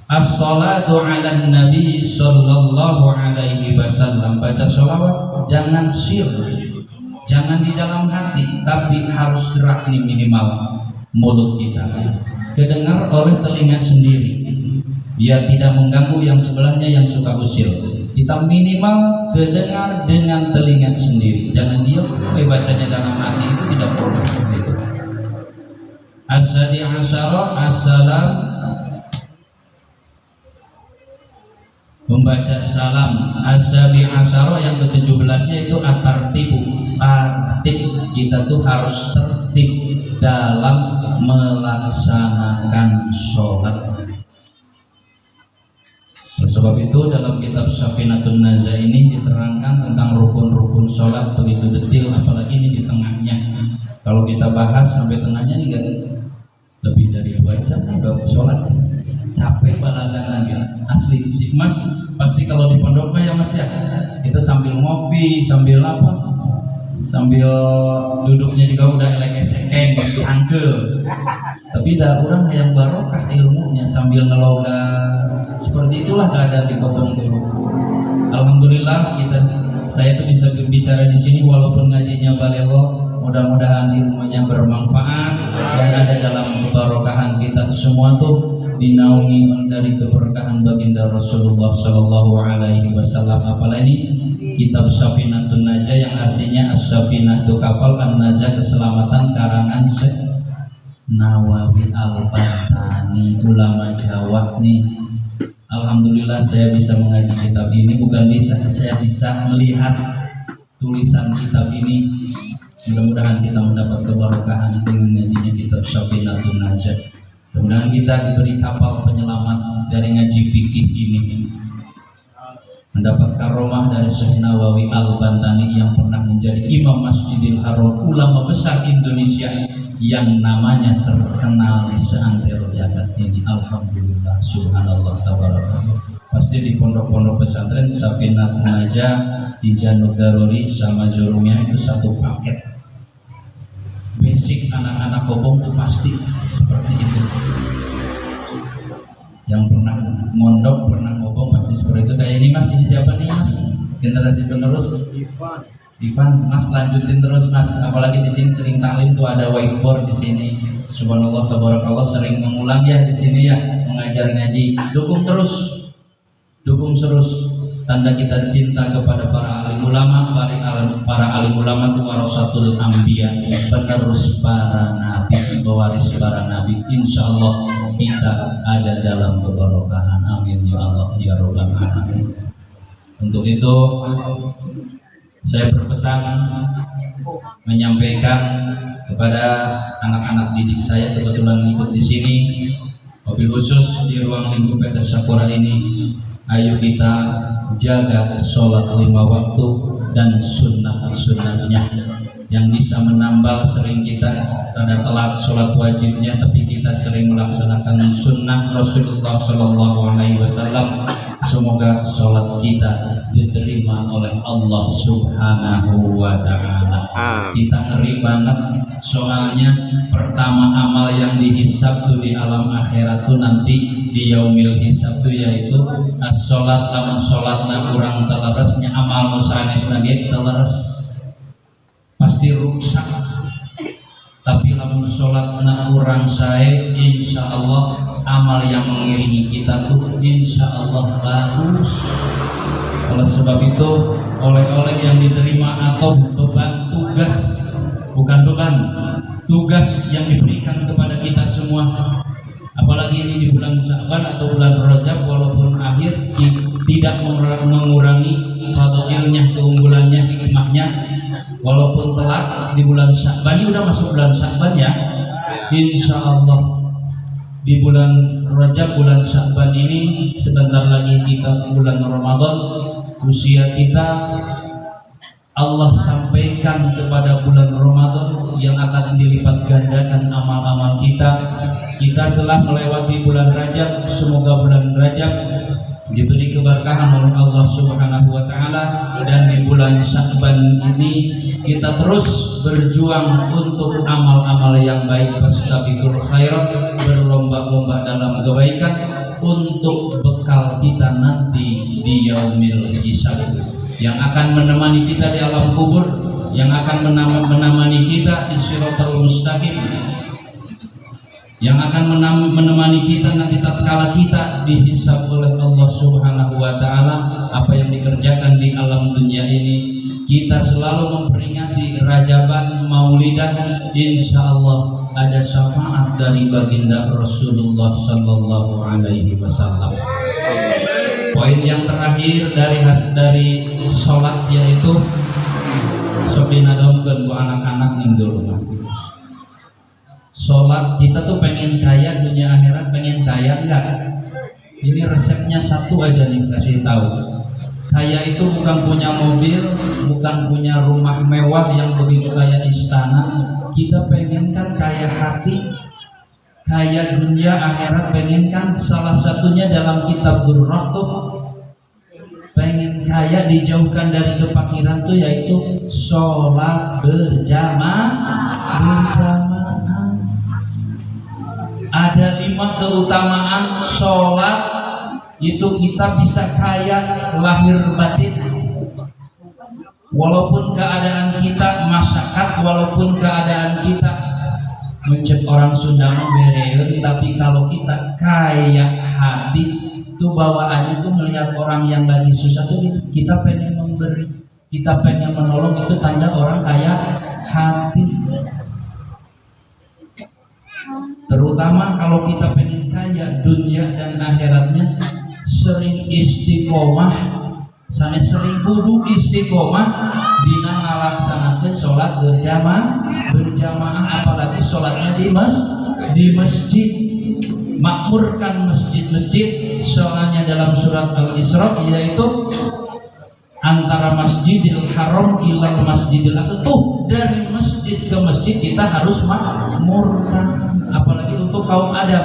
as-salatu 'alan nabi sallallahu alaihi wasallam. Baca sholawat jangan sir, jangan di dalam hati, tapi harus gerak nih minimal mulut kita, kedengar oleh telinga sendiri, biar tidak mengganggu yang sebelahnya yang suka usil. Kita minimal kedengar dengan telinga sendiri, jangan diam sampai bacanya dalam hati, itu tidak boleh. As-sadi asyara as-salam, membaca salam. As-sabi asyara yang ke-17-nya itu at-tartibu, tertib. Kita tuh harus tertib dalam melaksanakan sholat. Sebab itu dalam kitab Safinatun Najah ini diterangkan tentang rukun-rukun sholat begitu detail, apalagi ini di tengahnya. Kalau kita bahas sampai tengahnya ini enggak lebih dari 2 jam. udah sholat capek baladan lagi asli Mas. Pasti kalau di pondok ya Mas ya, kita sambil ngopi, sambil apa, sambil duduknya juga udah elek sekeng cangkel, tapi dah orang yang barokah ilmunya sambil ngeloga seperti itulah keadaan di Kobong dulu. Alhamdulillah saya tuh bisa berbicara di sini walaupun ngajinya balelo. Mudah-mudahan ilmunya bermanfaat dan ada dalam keberkahan kita semua tuh dinaungi dari keberkahan baginda Rasulullah Shallallahu Alaihi Wasallam. Apalagi kitab Safinatun Najah yang artinya as-safinah itu kapal, an-najah keselamatan, karangan Nawawi Al-Bantani, ulama Jawa nih. Alhamdulillah saya bisa mengaji kitab ini, bukan bisa, saya bisa melihat tulisan kitab ini. Mudah-mudahan kita mendapat keberkahan dengan ngajinya kitab Safinatun Najah. Mudah-mudahan kita diberi kapal penyelamat dari ngaji fikih ini, mendapat karomah dari Syekh Nawawi Al-Bantani yang pernah menjadi Imam Masjidil Haram, ulama besar Indonesia yang namanya terkenal di seantero jagat ini. Alhamdulillah, subhanallah, tabarakallah. Pasti di pondok-pondok pesantren Safinatun Najah di Janur Daruri sama Jurumiyah itu satu paket. Basic anak-anak Kobong itu pasti seperti itu. Yang pernah mondok, pernah Kobong pasti seperti itu. Kayak ini Mas, ini siapa nih Mas? Generasi penerus. Ivan, Mas lanjutin terus Mas. Apalagi di sini sering taklim tuh ada whiteboard di sini. Subhanallah, tabarakallah, sering mengulang ya di sini ya, mengajar ngaji. Dukung terus. Tanda kita cinta kepada para alim ulama. Para alim ulama itu warasatul anbiya, penerus para nabi, pewaris para nabi. Insya Allah kita ada dalam keberkahan. Amin ya Allah ya Rabbal alamin. Untuk itu saya berpesan menyampaikan kepada anak-anak didik saya kebetulan ikut di sini, mobil khusus di ruang lingkup PT Sakura ini. Ayo kita jaga sholat 5 waktu dan sunnah-sunnahnya. Yang bisa menambal, sering kita ada telat sholat wajibnya, tapi kita sering melaksanakan sunnah Rasulullah Shallallahu Alaihi Wasallam. Semoga sholat kita diterima oleh Allah Subhanahu Wa Taala. Kita ngeri banget, soalnya pertama amal yang dihisab tuh di alam akhirat tuh nanti di yaumil hisab tuh yaitu as-sholat. Lamun sholatna kurang teleresnya amal musanes nage teleres pasti rusak. Tapi lamun sholatna kurang sae, insya Allah amal yang mengiringi kita tuh insya Allah bagus. Oleh sebab itu oleh-oleh yang diterima atau beban tugas, bukan beban, tugas yang diberikan kepada kita semua, apalagi ini di bulan Sya'ban atau bulan Rajab, walaupun akhir tidak mengurangi fadilnya, keunggulannya, hikmahnya. Walaupun telat di bulan Sya'ban, ini udah masuk bulan Sya'ban ya, insya Allah di bulan Rajab, bulan Sya'ban ini sebentar lagi kita bulan Ramadan. Usia kita Allah sampaikan kepada bulan Ramadan yang akan dilipat gandakan amal-amal kita. Kita telah melewati bulan Rajab, semoga bulan Rajab diberi keberkahan oleh Allah Subhanahu Wa Taala, dan di bulan Sya'ban ini kita terus berjuang untuk amal-amal yang baik, fastabiqul khairat, berlomba-lomba dalam kebaikan untuk bekal kita nanti di yaumil hisab, yang akan menemani kita di alam kubur, yang akan menemani kita di Shiratal Mustaqim, yang akan menemani kita nanti tatkala kita dihisab oleh Allah Subhanahu Wa Taala. Apa yang dikerjakan di alam dunia ini, kita selalu memperingati Rajaban, Maulidan, insya Allah ada syafaat dari baginda Rasulullah Sallallahu Alaihi Wasallam. Poin yang terakhir dari sholat yaitu sobina domkeun bu anak-anak ning dulu. Sholat kita tuh pengen kaya dunia akhirat, pengen kaya enggak? Ini resepnya satu aja nih, kasih tahu. Kaya itu bukan punya mobil, bukan punya rumah mewah yang begitu kayak istana. Kita pengen kan kaya hati. kaya dunia akhirat pengen kan, salah satunya dalam kitab Durrah tuh pengen kaya dijauhkan dari kefakiran tuh yaitu sholat berjamaah. Ada 5 keutamaan sholat itu kita bisa kaya lahir batin. Walaupun keadaan kita masyarakat, walaupun keadaan kita mencet orang Sunda bereun, tapi kalau kita kaya hati itu bawaannya tuh melihat orang yang lagi susah tuh kita pengen memberi, kita pengen menolong, itu tanda orang kaya hati. Terutama kalau kita pengen kaya dunia dan akhiratnya, sering istiqomah, sanes sering kudu istiqomah dina ngalaksanakeun sholat berjamaah, apalagi sholatnya di masjid. Makmurkan masjid-masjid, soalnya dalam surat Al-Isra yaitu antara Masjidil Haram ila Masjidil Aqsa, tuh dari masjid ke masjid kita harus makmurkan. Apalagi untuk kaum Adam,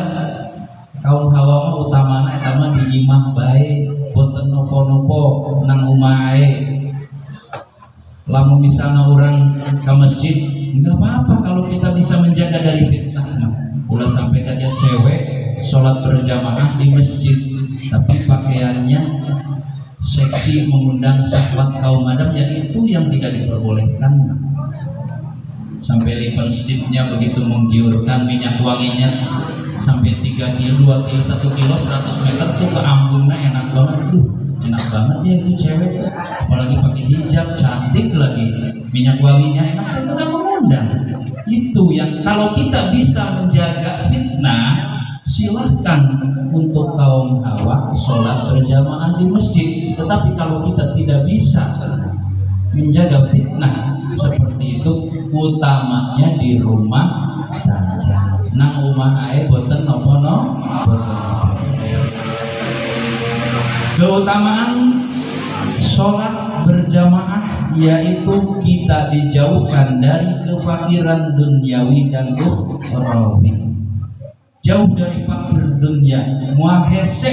kaum Hawa mah utamana eta mah di imah bae, boten nopo-nopo nang umahe. Lamun misalnya orang ke masjid, enggak apa-apa kalau kita bisa menjaga dari fitnah. Ulah sampai kajian cewek sholat berjamaah di masjid, tapi pakaiannya seksi mengundang syahwat kaum Adam, ya itu yang tidak diperbolehkan. Sampai lipan stripnya begitu menggiurkan, minyak wanginya sampai 3 kilo, 2 kilo, 1 kilo, 100 meter tuh ke ambungnya enak banget. Enak banget ya itu cewek tuh, apalagi pakai hijab cantik lagi, minyak wanginya enak, itu kan mengundang. Itu yang kalau kita bisa menjaga fitnah, silahkan untuk kaum Hawa sholat berjamaah di masjid. Tetapi kalau kita tidak bisa menjaga fitnah seperti itu, utamanya di rumah saja. Nang rumah ae boten nopo-nopo. Keutamaan sholat berjamaah yaitu kita dijauhkan dari kefakiran duniawi dan ukhrawi. Jauh dari fakir dunia, moal hese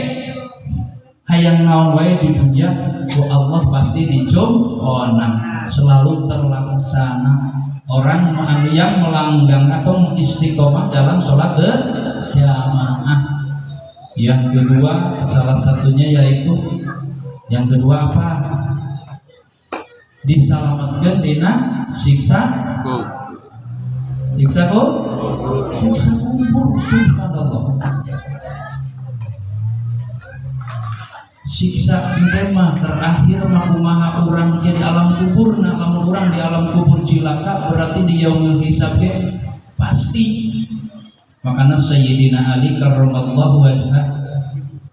hayang naon wae di dunia, ku Allah pasti dijompona, selalu terlaksana. Orang yang melanggang atau istiqomah dalam sholat berjamaah. Yang kedua, salah satunya yaitu yang kedua apa? Diselamatkan dina siksa kubur. Siksa kubur, subhanallah. Siksa tema terakhir maha orang di alam kubur, nah lamun orang di alam kubur cilaka berarti di yaumul hisab pasti. Makanya Sayyidina Ali karramallahu wajhah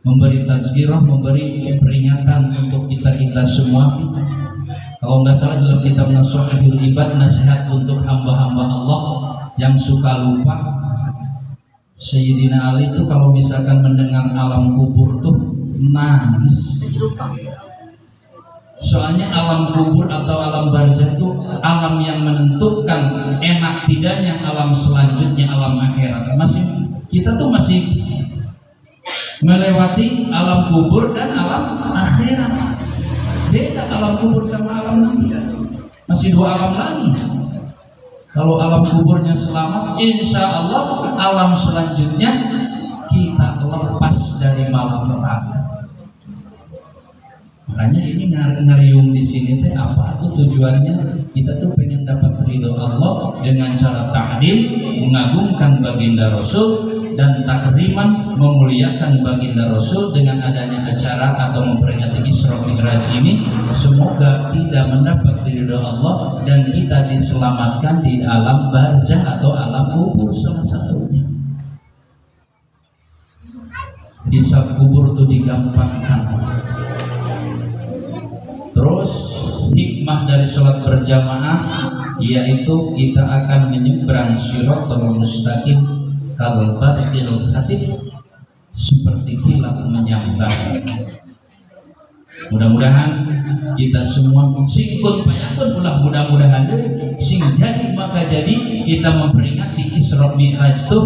memberi tazkirah, memberi peringatan untuk kita semua. Kalau nggak salah dalam kitab Nashihul Ibad, nasihat untuk hamba-hamba Allah yang suka lupa. Sayyidina Ali itu kalau misalkan mendengar alam kubur tuh nangis. Soalnya alam kubur atau alam barzah itu alam yang menentukan enak tidaknya alam selanjutnya, alam akhirat. Kita tuh masih melewati alam kubur dan alam akhirat. Beda alam kubur sama alam nanti, masih 2 alam lagi. Kalau alam kuburnya selamat, insya Allah alam selanjutnya kita lepas dari malapetaka. Makanya ini ngariung di sini teh apa tuh tujuannya? Kita tuh pengen dapat ridho Allah dengan cara ta'lim, mengagungkan baginda Rasul, dan takriman, memuliakan baginda Rasul dengan adanya acara atau memperingati Isra Mi'raj ini. Semoga kita mendapat ridho Allah dan kita diselamatkan di alam barzah atau alam kubur salah satunya. Hisab kubur itu digampangkan. Terus hikmah dari sholat berjamaah yaitu kita akan menyeberang Shiratal Mustaqim kal barqil khatib, seperti kilat menyambar. Mudah-mudahan kita semua singkun payakun ulah mudah-mudahan sing jadi maka jadi kita memperingati Isra Mi'raj itu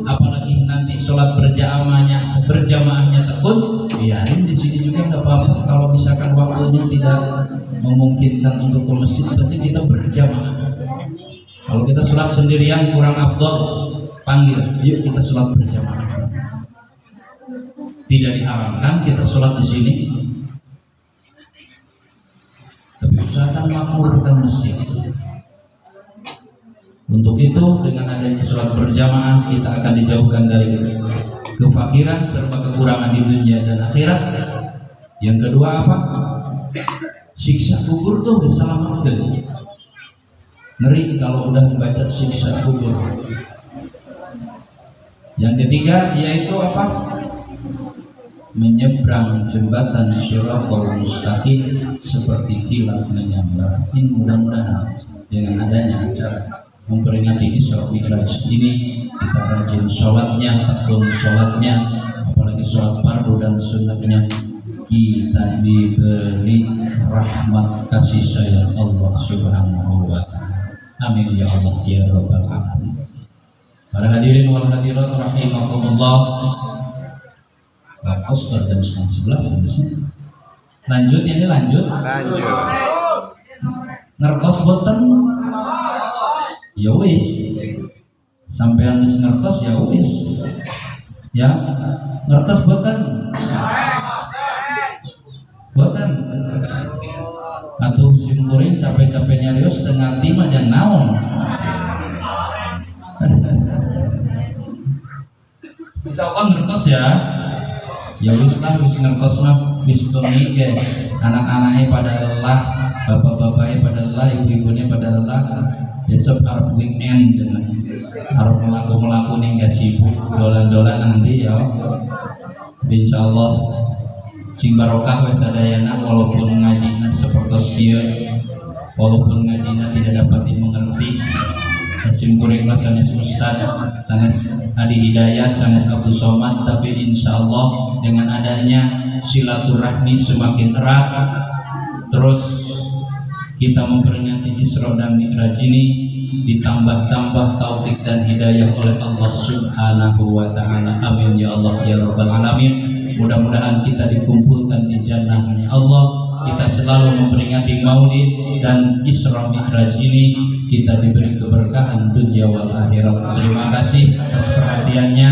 apalagi nanti sholat berjamaahnya tekun, biarin di sini juga nggak apa-apa. Kalau misalkan waktunya tidak memungkinkan untuk ke masjid, berarti kita berjamaah. Kalau kita sholat sendirian kurang afdol, panggil, yuk kita sholat berjamaah. Tidak diharamkan kita sholat di sini, tapi usahakan makmurkan masjid. Untuk itu dengan adanya sholat berjamaah kita akan dijauhkan dari kefakiran serta kekurangan di dunia dan akhirat. Yang kedua apa? Siksa kubur tuh diselamatkan. Ngeri kalau udah membaca siksa kubur. Yang ketiga yaitu apa? Menyeberang jembatan Shiratal Mustaqim seperti kilat menyambar. Ini mudah-mudahan dengan adanya acara memperingati Isra Mi'raj ini kita rajin sholatnya, tekun sholatnya, apalagi sholat fardu dan sunnahnya, kita diberi rahmat kasih sayang Allah Subhanahu wa ta'ala. Amin ya Allah ya rabbal alamin. Para hadirin wal hadirat rahimakumullah. Bagus jam 11 habisnya. Lanjut ini lanjut. Ngertos boten. Ya wis, sampean wis ngertos ya wis, ya ngertos boten, boten. Atuh simkuring capek-capeknya rios setengah lima dan naon. Insya Allah ngertos ya. Ya wis lah, wis ngertos mah, wis bengi ke anak-anaknya pada lelah, bapak-bapaknya pada lelah, ibu-ibunya pada lelah. Besok harus weekend jangan harus melaku nih gak sibuk dolan-dolan nanti ya. Insya Allah sing barokah wes sadayana walaupun ngajinya seperti dia, walaupun ngajinya tidak dapat dimengerti. Sim kuring sanes Ustaz, sanes Adi Hidayat, sanes Abdul Somad, tapi insya Allah dengan adanya silaturahmi semakin erat, terus kita memperingati Isra dan Mi'raj ini ditambah-tambah taufik dan hidayah oleh Allah Subhanahu wa ta'ala. Amin ya Allah ya rabbal alamin. Mudah-mudahan kita dikumpulkan di jannahnya Allah. Kita selalu memperingati Maulid dan Isra Mi'raj ini kita diberi keberkahan dunia wal akhirat. Terima kasih atas perhatiannya,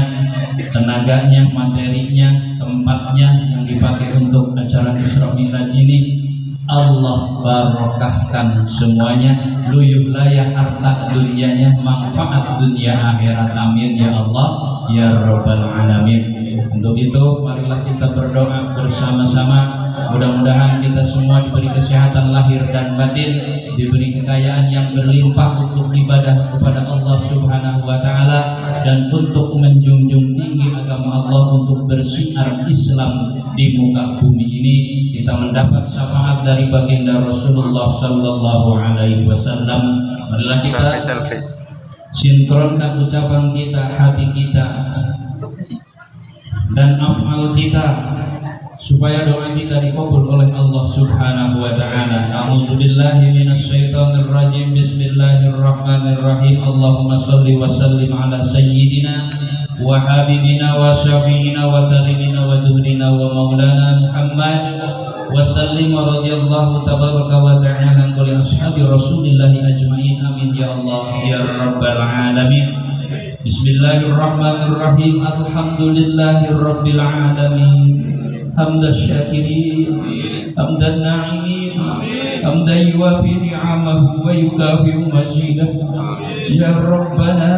tenaganya, materinya, tempatnya yang dipakai untuk acara Isra Mi'raj ini. Allah barokahkan semuanya, luyuh layah harta dunianya, manfaat dunia akhirat. Amin ya Allah ya rabbal alamin. Untuk itu marilah kita berdoa bersama-sama. Mudah-mudahan kita semua diberi kesehatan lahir dan batin, diberi kekayaan yang berlimpah untuk ibadah kepada Allah Subhanahu wa ta'ala, dan untuk menjunjung tinggi agama Allah, untuk bersiar Islam di muka bumi ini. Kita mendapat syafaat dari baginda Rasulullah sallallahu alaihi wasallam. Marilah kita sinkronkan ucapan kita, hati kita dan afal kita, supaya doa kita dikabul oleh Allah Subhanahu wa ta'ala. A'udzubillahi minasyaitonir rajim. Bismillahirrahmanirrahim. Allahumma shalli wa sallim ala sayyidina wa habibina wa syafi'ina wa karimina wa duhrina wa maulana Muhammad wa sallim wa radiyallahu tabaraka wa ta'ala qul ashabi rasulillahi ajma'in. Amin ya Allah ya rabbal alamin. Bismillahirrahmanirrahim. Alhamdulillahirabbil alamin. Hamdan syakirin, hamdan na'imin, hamdan yuwafi ni'amahu wa yukafi'u mazidah. Ya Rabbana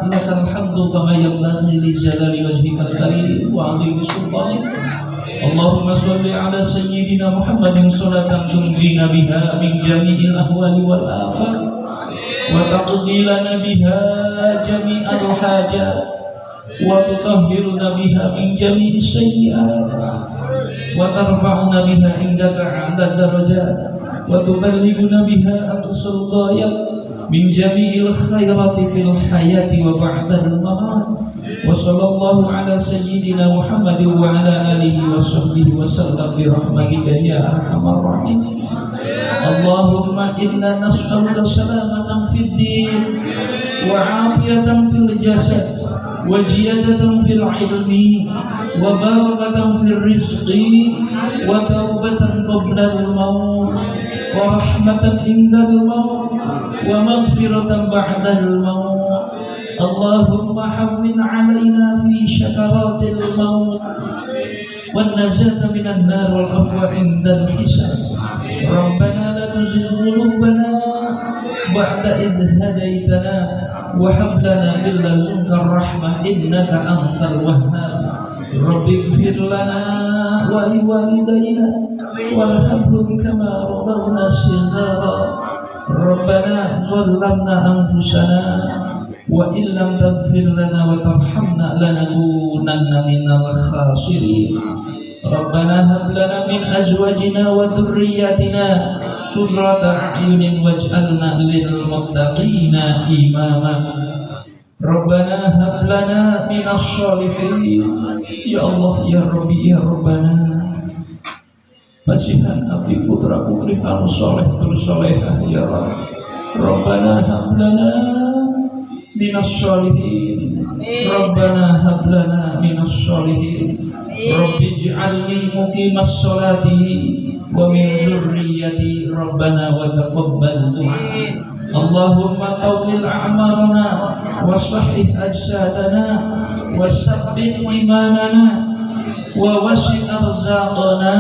lakal hamdu kama yanbaghi li jalali wajhikal karim wa 'azimi sultanik. Allahumma shalli ala sayyidina Muhammadin salatan tunjina biha min jami'il ahwali wal afat wa taqdi lana biha jami'al hajat wa tutahhiruna biha min jami'i sayyi'at wa tarfa'una biha indaka 'ala darajat wa tuballighuna biha aqsal ghayat min jami'il khairati fil hayati wa ba'dal mamat. Wa sallallahu ala sayyidina Muhammadin wa ala alihi wa sahbihi wa sallam bi rahmatika ya arhamar rahimin. Allahumma inna nas'aluka salamatan fid din wa 'afiyatan fil jasad وزيادة في العلم وبركة في الرزق وتوبة قبل الموت ورحمة عند الموت ومغفرة بعد الموت. اللهم حون علينا في شكرات الموت والنجاة من النار والعفو عند الحساب. ربنا لا تزغ قلوبنا بعد إذ هديتنا وهب لنا من لدنك الرحمة إنك أنت الوهاب. رب اغفر لنا ولوالدينا وارحمهم كما ربونا صغارا. ربنا ظلمنا أنفسنا وإن لم تغفر لنا وترحمنا لنكونن من الخاسرين. ربنا هب لنا من أزواجنا وذرياتنا قرة أعين واجعلنا للمتقين إماما. ربنا هب لنا من الصالحين. Ya Allah, ya Rabbi, ya Rabbana, pasihan abdi putra putri anu soleh terus solehah ya Rabb. Rabbana hab lana minas solihin. Rabbana hab lana minas solihin. Rabbi ij'alni muqimas sholati wa min zurriyyati. Rabbana wa taqabbal du'a. Allahumma tawwil a'marana wa sahih ajsadana wa sabbit imanana wa wasi' arzaqana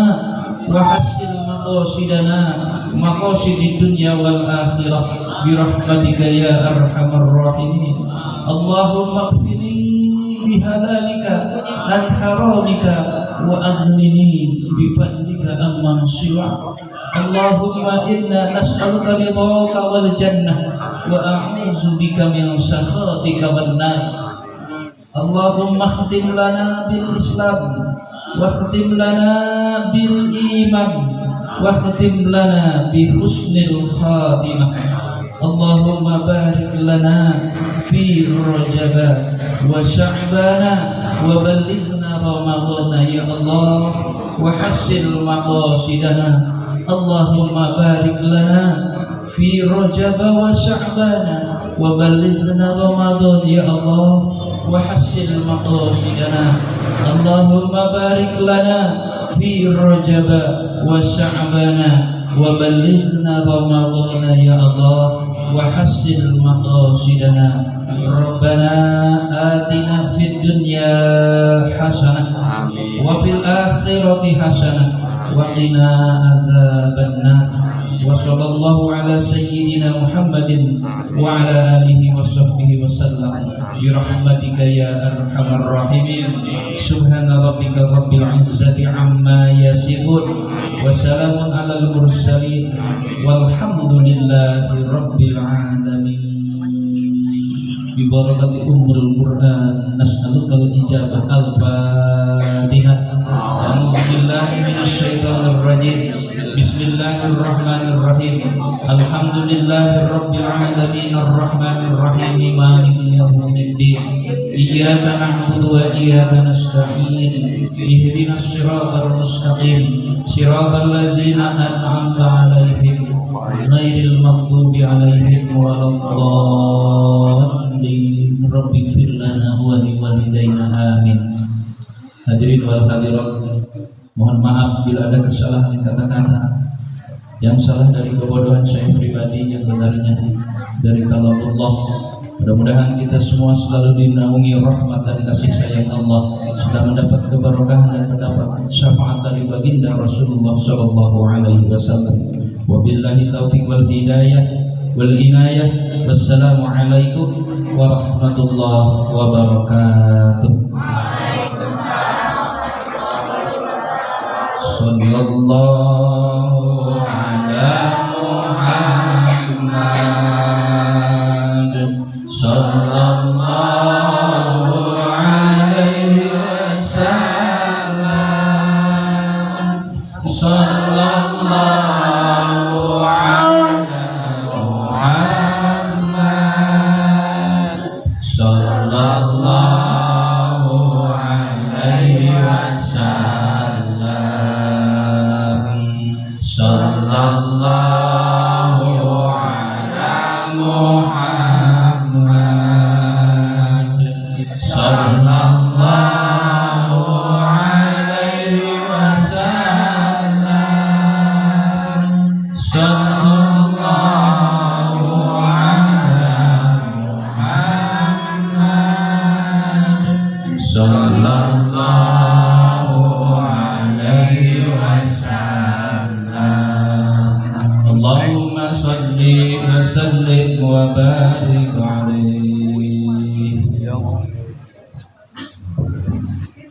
wa hassil maqasidana maqasidid dunya wal akhirah bi rahmatika ya arhamar rahimin. Allahumma ighfirli bi halalika an haramika wa aghnini bi fadlika amman siwa. Allahumma inna nas'aluka ridhaka wal jannah wa a'udzu bika min sakhatika wan nar. Allahumma khtim lana bil Islam wa khtim lana bil iman wa khtim lana bi husnil khatimah. Allahumma barik lana fi Rajab wa Sya'ban wa ballighna Ramadan ya Allah wa hassil maqasidana. Allahumma barik lana fi Rajab wa Sya'ban wa ballighna Ramadan ya Allah wa hassil maqasidana. Allahumma barik lana fi Rajab wa Sya'ban wa ballighna Ramadan ya Allah wa hassil maqasidana. Rabbana atina fid dunya hasanah wa fil akhirati hasanah wa qina azabannar. Wa sallallahu ala sayyidina Muhammadin wa ala alihi wa sahbihi wa sallam bi rahmatika ya arhamar rahimin. Subhana rabbika rabbil izzati amma yasifun wa salamun alal mursalin walhamdulillahi rabbil alamin. Bi barakati ummul Qur'an nas'alukal ijabah. Al-Fatihah. A'udzubillahi minasyaitonir rajim. Bismillahirrahmanirrahim. Alhamdulillahi rabbil alamin arrahmanir rahim maliki yaumiddin. Iyyaka na'budu wa iyyaka nasta'in. Ihdinas siratal mustaqim. Siratal ladzina an'amta 'alaihim ghairil maghdubi 'alaihim waladdallin. Rabbighfir lana wa liwalidayna amin. Hadirin wal hadirat, mohon maaf bila ada kesalahan kata-kata, yang salah dari kebodohan saya pribadi, yang benarnya dari kalamullah. Mudah-mudahan kita semua selalu dinaungi rahmat dan kasih sayang Allah, sudah mendapat keberkahan dan mendapat syafaat dari baginda Rasulullah sallallahu alaihi wasallam. Wabillahi taufiq wal hidayah wal inayah. Wassalamu alaikum warahmatullahi wabarakatuh. Sallallahu ala Muhammad sallallahu alaihi wasallam. Sallallahu ala Muhammad sallallahu alaihi wasallam. Sallallahu ala Muhammad sallallahu sallallahu alaihi wasallam. Allahumma salli wa sallim wa barik alaihi.